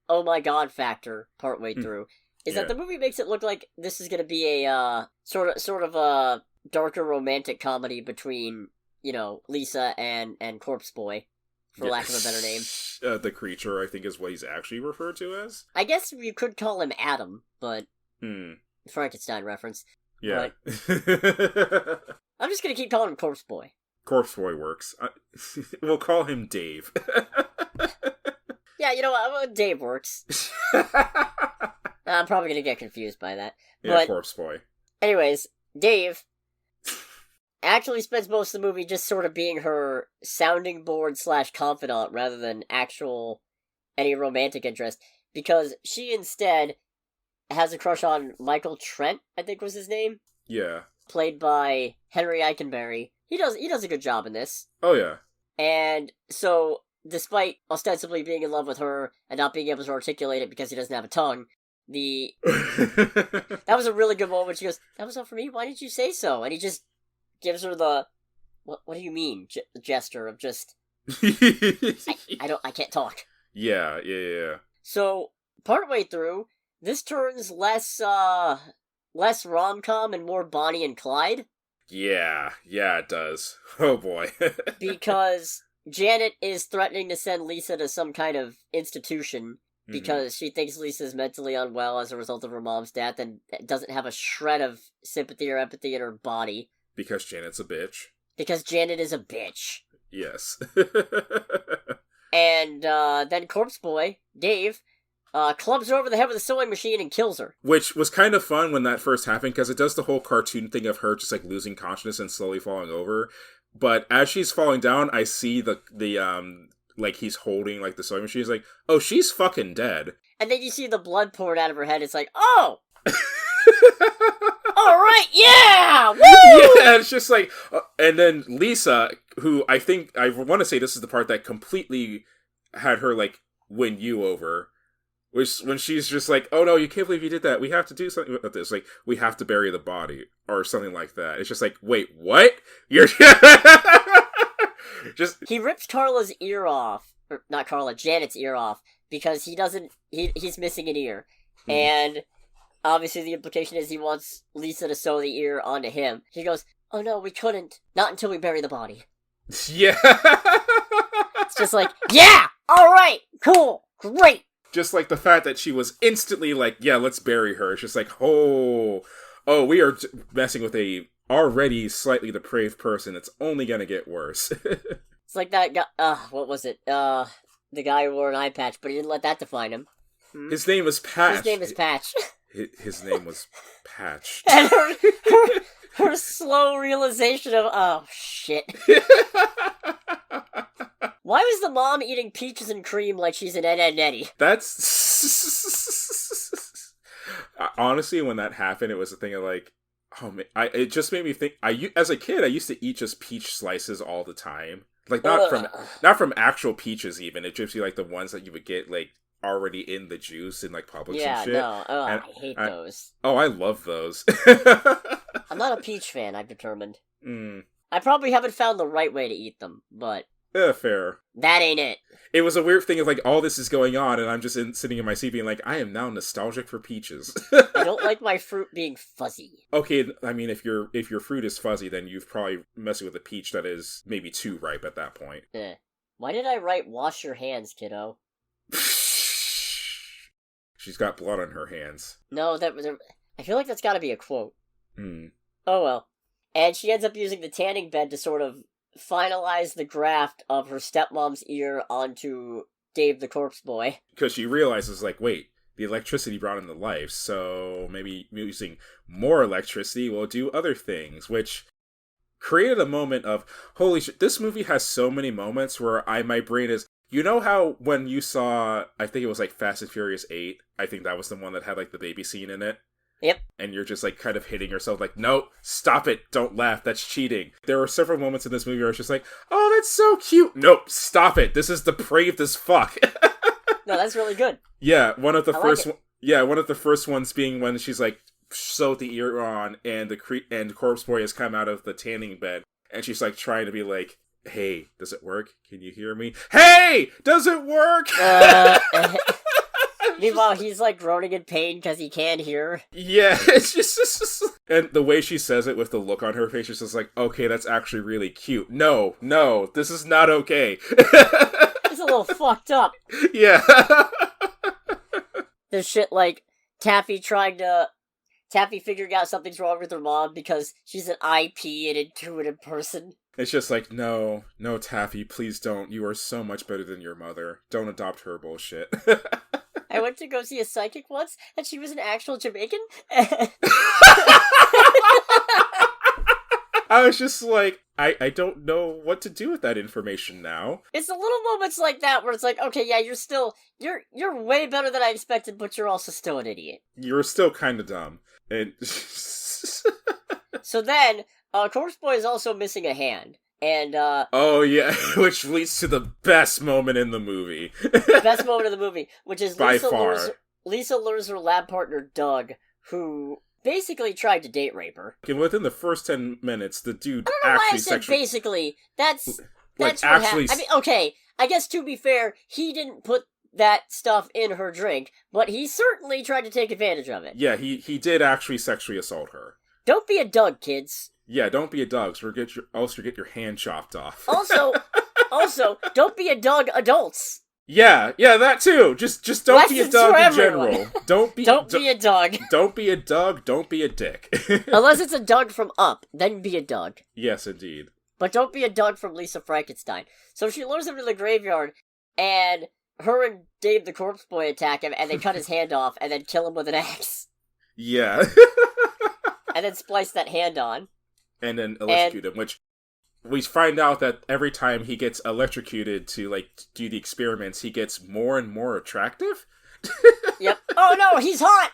oh my god factor partway through, is that the movie makes it look like this is going to be a sort of a darker romantic comedy between, Lisa and Corpse Boy, for lack of a better name. The creature, I think, is what he's actually referred to as. I guess you could call him Adam, but Frankenstein reference. Yeah. But I'm just going to keep calling him Corpse Boy. Corpse Boy works. We'll call him Dave. Yeah, you know what? Dave works. I'm probably going to get confused by that. Yeah, but, Corpse Boy. Anyways, Dave actually spends most of the movie just sort of being her sounding board / confidant rather than any romantic interest, because she instead has a crush on Michael Trent, I think was his name. Yeah. Played by Henry Eikenberry. He does a good job in this. Oh, yeah. And so, despite ostensibly being in love with her and not being able to articulate it because he doesn't have a tongue, that was a really good moment. She goes, "That was all for me? Why didn't you say so?" And he just gives her the, what do you mean, gesture of just, I can't talk. Yeah. So, partway through, this turns less rom-com and more Bonnie and Clyde. Yeah, it does. Oh boy. Because Janet is threatening to send Lisa to some kind of institution because she thinks Lisa's mentally unwell as a result of her mom's death and doesn't have a shred of sympathy or empathy in her body. Because Janet's a bitch. Because Janet is a bitch. Yes. And then Corpse Boy, Dave, clubs her over the head with a sewing machine and kills her. Which was kind of fun when that first happened, because it does the whole cartoon thing of her just losing consciousness and slowly falling over. But as she's falling down, I see the he's holding the sewing machine. He's like, oh, she's fucking dead. And then you see the blood poured out of her head. It's like, oh! Alright, yeah! Woo! Yeah, it's just and then Lisa, who I want to say this is the part that completely had her, win you over. Which, when she's just oh no, you can't believe you did that. We have to do something with this. We have to bury the body. Or something like that. It's just wait, what? You're... He rips Carla's ear off. Or, not Carla, Janet's ear off. Because he's missing an ear. And obviously the implication is he wants Lisa to sew the ear onto him. She goes, oh no, we couldn't. Not until we bury the body. Yeah. It's just yeah! Alright! Cool! Great! Just the fact that she was instantly yeah, let's bury her. It's just oh, we are messing with a already slightly depraved person. It's only gonna get worse. It's like that guy, what was it? The guy who wore an eye patch, but he didn't let that define him. His name was Patch. His name is Patch. His name was Patch. And her slow realization of, oh, shit. Why was the mom eating peaches and cream like she's an Ed, Edd n Eddy? That's... Honestly, when that happened, it was a thing of like, oh man, it just made me think. As a kid, I used to eat just peach slices all the time. Like not from actual peaches even. It just be like the ones that you would get like already in the juice in like Publix and shit. Yeah, no, I hate those. Oh, I love those. I'm not a peach fan, I've determined. Mm. I probably haven't found the right way to eat them, but... fair. That ain't it. It was a weird thing of like, all this is going on, and I'm just sitting in my seat being like, I am now nostalgic for peaches. I don't like my fruit being fuzzy. Okay, I mean, if your fruit is fuzzy, then you've probably messing with a peach that is maybe too ripe at that point. Why did I write wash your hands, kiddo? She's got blood on her hands. No, I feel like that's gotta be a quote. Hmm. Oh well. And she ends up using the tanning bed to sort of finalize the graft of her stepmom's ear onto Dave the Corpse Boy. Because she realizes, like, wait, the electricity brought him to life, so maybe using more electricity will do other things, which created a moment of, holy shit, this movie has so many moments where my brain is, you know how when you saw, I think it was like Fast and Furious 8, I think that was the one that had like the baby scene in it? Yep. And you're just like kind of hitting yourself like, no, stop it, don't laugh, that's cheating. There were several moments in this movie where I was just like, oh, that's so cute. Nope, stop it, this is depraved as fuck. No, that's really good. Yeah, one of the first ones being when she's like sewed the ear on and the Corpse Boy has come out of the tanning bed and she's like trying to be like, hey, does it work? Can you hear me? Hey, does it work? Meanwhile, he's like groaning in pain because he can't hear. Yeah, it's just... And the way she says it with the look on her face, she's just like, okay, that's actually really cute. No, this is not okay. It's a little fucked up. Yeah. There's shit like Taffy figuring out something's wrong with her mom because she's an IP and intuitive person. It's just like, no, Taffy, please don't. You are so much better than your mother. Don't adopt her bullshit. I went to go see a psychic once, and she was an actual Jamaican. I was just like, I don't know what to do with that information now. It's the little moments like that where it's like, okay, yeah, you're way better than I expected, but you're also still an idiot. You're still kind of dumb. And so then, Corpse Boy is also missing a hand. And, oh yeah, which leads to the best moment in the movie. Best moment of the movie, which is by far. Lisa lures her lab partner, Doug, who basically tried to date rape her. And within the first 10 minutes, the dude I don't know why I said basically. That's what happened. I mean, okay, I guess to be fair, he didn't put that stuff in her drink, but he certainly tried to take advantage of it. Yeah, he did actually sexually assault her. Don't be a Doug, kids. Yeah, don't be a Doug, else you get your hand chopped off. Also, don't be a Doug, adults. Yeah, that too. Just don't Lessons be a Doug in everyone. general. Don't be a Doug. Don't be a Doug, don't be a dick. Unless it's a Doug from Up, then be a Doug. Yes, indeed. But don't be a Doug from Lisa Frankenstein. So she lures him to the graveyard, and her and Dave the Corpse Boy attack him, and they cut his hand off, and then kill him with an axe. Yeah. And then splice that hand on. And then electrocute him, which we find out that every time he gets electrocuted to, like, do the experiments, he gets more and more attractive? Yep. Oh no, he's hot!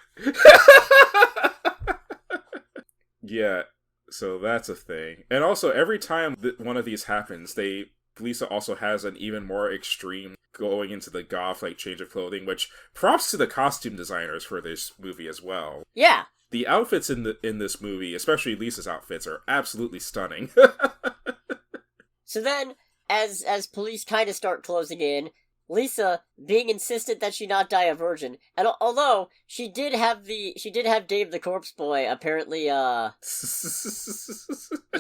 Yeah, so that's a thing. And also, every time one of these happens, Lisa also has an even more extreme going into the goth, like, change of clothing, which props to the costume designers for this movie as well. Yeah. The outfits in this movie, especially Lisa's outfits, are absolutely stunning. So then, as police kind of start closing in, Lisa, being insistent that she not die a virgin, and although she did have Dave the Corpse Boy apparently use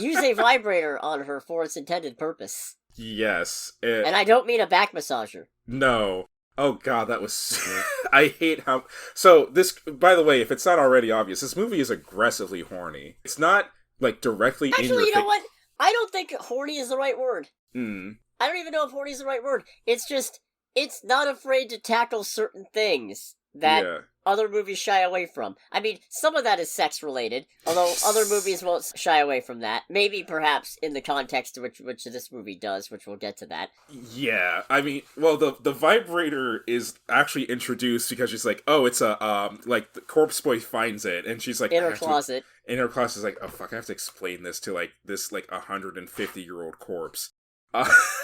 a vibrator on her for its intended purpose. Yes. And I don't mean a back massager. No. Oh god, that was... I hate how... So, this... By the way, if it's not already obvious, this movie is aggressively horny. It's not, like, directly in your... Actually, you know what? I don't think horny is the right word. I don't even know if horny is the right word. It's just... It's not afraid to tackle certain things that other movies shy away from. I mean, some of that is sex-related, although other movies won't shy away from that. Maybe, perhaps, in the context which this movie does, which we'll get to that. Yeah, I mean, well, the vibrator is actually introduced because she's like, oh, it's a, like, the corpse boy finds it, and she's like... In her closet. In her closet, is like, oh, fuck, I have to explain this to, like, this, like, 150-year-old corpse.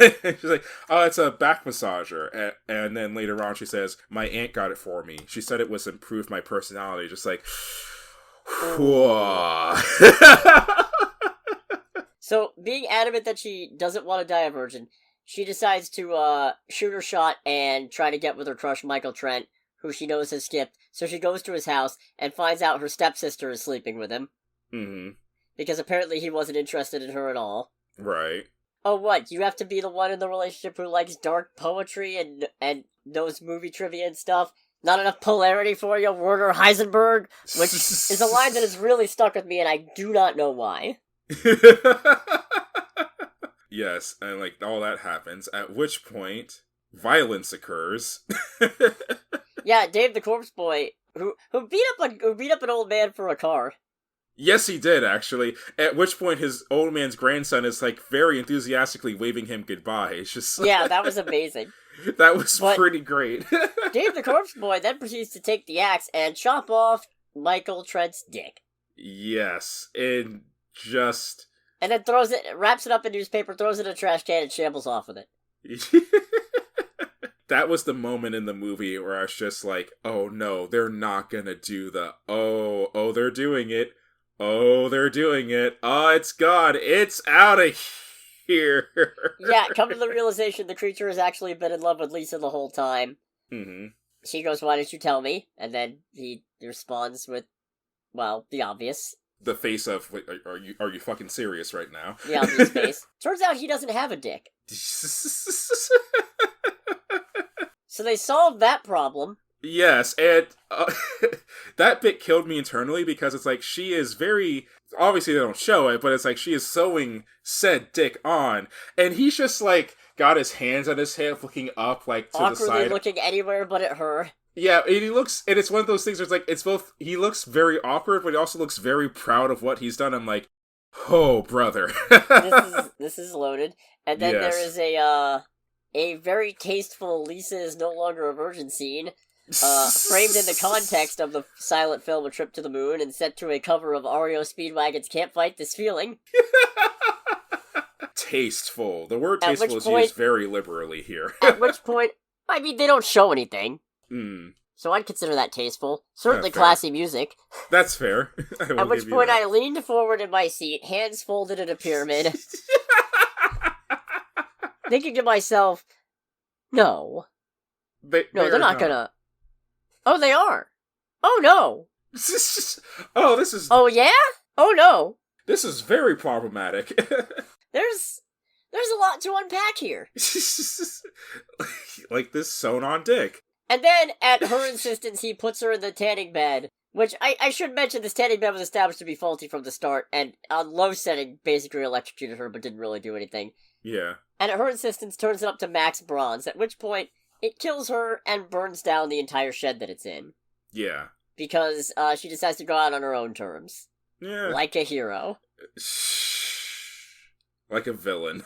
She's like, oh, it's a back massager. And then later on she says, my aunt got it for me. She said it was improved my personality. Just like, whoa. So, being adamant that she doesn't want to die a virgin, she decides to shoot her shot and try to get with her crush Michael Trent, who she knows has skipped. So she goes to his house and finds out her stepsister is sleeping with him. Mm-hmm. Because apparently he wasn't interested in her at all. Right. Oh, what? You have to be the one in the relationship who likes dark poetry and knows movie trivia and stuff? Not enough polarity for you, Werner Heisenberg? Which is a line that has really stuck with me, and I do not know why. Yes, and, like, all that happens, at which point, violence occurs. Yeah, Dave the Corpse Boy, who beat up an old man for a car. Yes, he did, actually. At which point, his old man's grandson is, like, very enthusiastically waving him goodbye. It's just... Yeah, that was amazing. That was pretty great. Dave the Corpse Boy then proceeds to take the axe and chop off Michael Trent's dick. Yes, and just... And then wraps it up in newspaper, throws it in a trash can, and shambles off with it. That was the moment in the movie where I was just like, oh no, they're not gonna do the, oh, they're doing it. Oh, they're doing it. Oh, it's gone. It's out of here. Yeah, come to the realization the creature has actually been in love with Lisa the whole time. Mm-hmm. She goes, why didn't you tell me? And then he responds with, well, the obvious. The face of, wait, are you fucking serious right now? The obvious face. Turns out he doesn't have a dick. So they solved that problem. Yes, and that bit killed me internally because it's like she is very... Obviously they don't show it, but it's like she is sewing said dick on, and he's just like got his hands on his hip looking up like to the side. Awkwardly looking anywhere but at her. Yeah, and he looks... And it's one of those things where it's like, it's both... He looks very awkward, but he also looks very proud of what he's done. I'm like, oh, brother. This is loaded. And then there is a very tasteful Lisa is no longer a virgin scene. Framed in the context of the silent film A Trip to the Moon and set to a cover of REO Speedwagon's Can't Fight This Feeling. Tasteful. The word tasteful is used very liberally here. At which point, I mean, they don't show anything. Mm. So I'd consider that tasteful. Certainly classy music. That's fair. At which point I leaned forward in my seat, hands folded in a pyramid, thinking to myself, no. They're not gonna... Oh, they are. Oh, no. Oh, this is... Oh, yeah? Oh, no. This is very problematic. There's a lot to unpack here. Like this sewn-on dick. And then, at her insistence, he puts her in the tanning bed, which I should mention this tanning bed was established to be faulty from the start, and on low setting, basically electrocuted her, but didn't really do anything. Yeah. And at her insistence, turns it up to max bronze, at which point... It kills her and burns down the entire shed that it's in. Yeah. Because she decides to go out on her own terms. Yeah. Like a hero. Like a villain.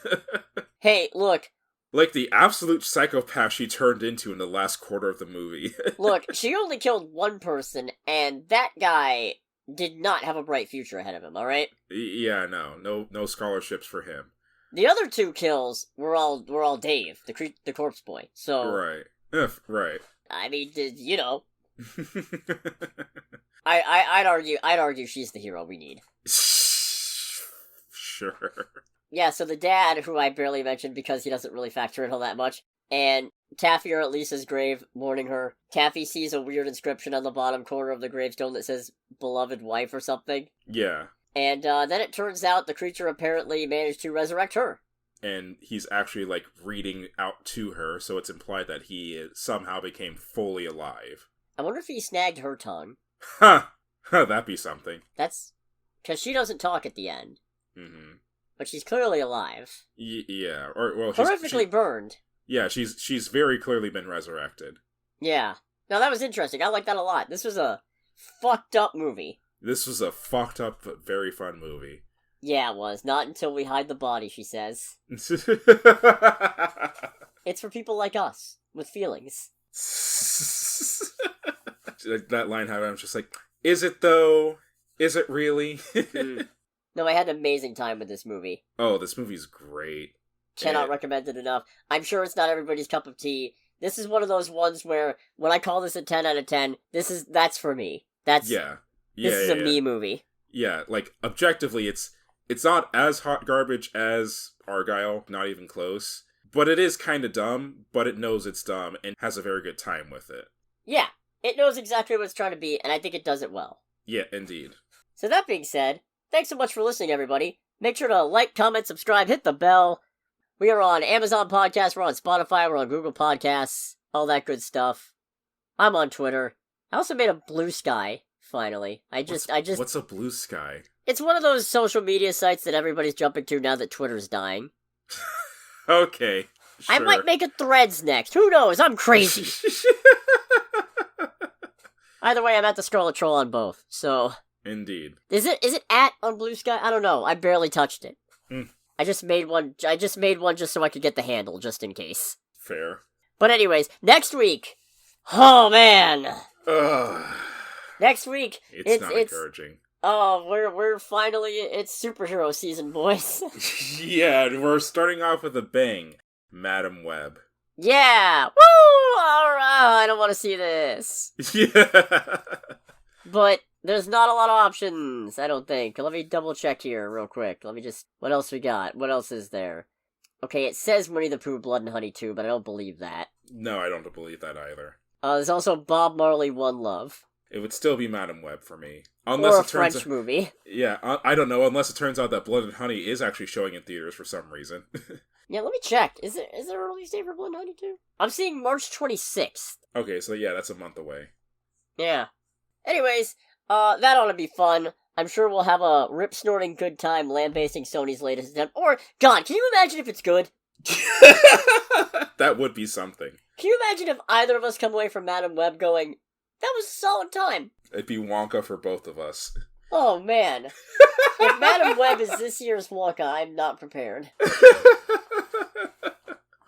Hey, look. Like the absolute psychopath she turned into in the last quarter of the movie. Look, she only killed one person, and that guy did not have a bright future ahead of him, alright? Yeah, no scholarships for him. The other two kills were all Dave, the corpse boy. So right, right. I mean, you know, I'd argue she's the hero we need. Sure. Yeah. So the dad, who I barely mentioned because he doesn't really factor in all that much, and Taffy are at Lisa's grave, mourning her. Taffy sees a weird inscription on the bottom corner of the gravestone that says "beloved wife" or something. Yeah. And then it turns out the creature apparently managed to resurrect her. And he's actually, like, reading out to her, so it's implied that he somehow became fully alive. I wonder if he snagged her tongue. Huh! That'd be something. That's... because she doesn't talk at the end. Mm-hmm. But she's clearly alive. Yeah, or, well... Horrifically burned. Yeah, she's very clearly been resurrected. Yeah. Now, that was interesting. I like that a lot. This was a fucked up movie. This was a fucked up but very fun movie. Yeah, it was. Not until we hide the body, she says. It's for people like us, with feelings. That line, how I'm just like, is it though? Is it really? No, I had an amazing time with this movie. Oh, this movie's great. Cannot recommend it enough. I'm sure it's not everybody's cup of tea. This is one of those ones where, when I call this a 10 out of 10, that's for me. This is a me movie. Yeah, like, objectively, it's not as hot garbage as Argylle, not even close. But it is kind of dumb, but it knows it's dumb, and has a very good time with it. Yeah, it knows exactly what it's trying to be, and I think it does it well. Yeah, indeed. So that being said, thanks so much for listening, everybody. Make sure to like, comment, subscribe, hit the bell. We are on Amazon Podcasts, we're on Spotify, we're on Google Podcasts, all that good stuff. I'm on Twitter. I also made a Blue Sky, finally. What's a Blue Sky? It's one of those social media sites that everybody's jumping to now that Twitter's dying. Okay, sure. I might make a Threads next. Who knows? I'm crazy. Either way, I'm at the Scarlet Troll on both, so... Indeed. Is it at on Blue Sky? I don't know. I barely touched it. I just made one just so I could get the handle, just in case. Fair. But anyways, next week... Oh, man! Next week... It's not encouraging. Oh, we're finally... It's superhero season, boys. Yeah, we're starting off with a bang. Madam Web. Yeah! Woo! Alright, I don't want to see this. Yeah. But there's not a lot of options, I don't think. Let me double check here real quick. What else we got? What else is there? Okay, it says Winnie the Pooh, Blood and Honey 2, but I don't believe that. No, I don't believe that either. There's also Bob Marley, One Love. It would still be Madam Web for me. Or a French movie. Yeah, I don't know, unless it turns out that Blood and Honey is actually showing in theaters for some reason. Yeah, let me check. Is there a release date for Blood and Honey 2? I'm seeing March 26th. Okay, so yeah, that's a month away. Yeah. Anyways, that ought to be fun. I'm sure we'll have a rip-snorting good time lambasting Sony's latest attempt. Or, God, can you imagine if it's good? That would be something. Can you imagine if either of us come away from Madam Web going, that was a solid time? It'd be Wonka for both of us. Oh, man. If Madam Web is this year's Wonka, I'm not prepared.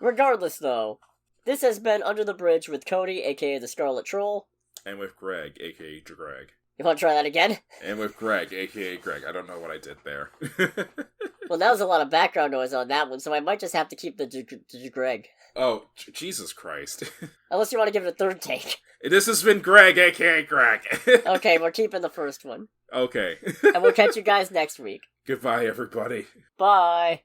Regardless, though, this has been Under the Bridge with Cody, aka the Scarlet Troll. And with Greg, aka Greg. You want to try that again? And with Greg, aka Greg. I don't know what I did there. Well, that was a lot of background noise on that one, so I might just have to keep the Greg. Oh, Jesus Christ. Unless you want to give it a third take. This has been Greg, aka Greg. Okay, we're keeping the first one. Okay. And we'll catch you guys next week. Goodbye, everybody. Bye.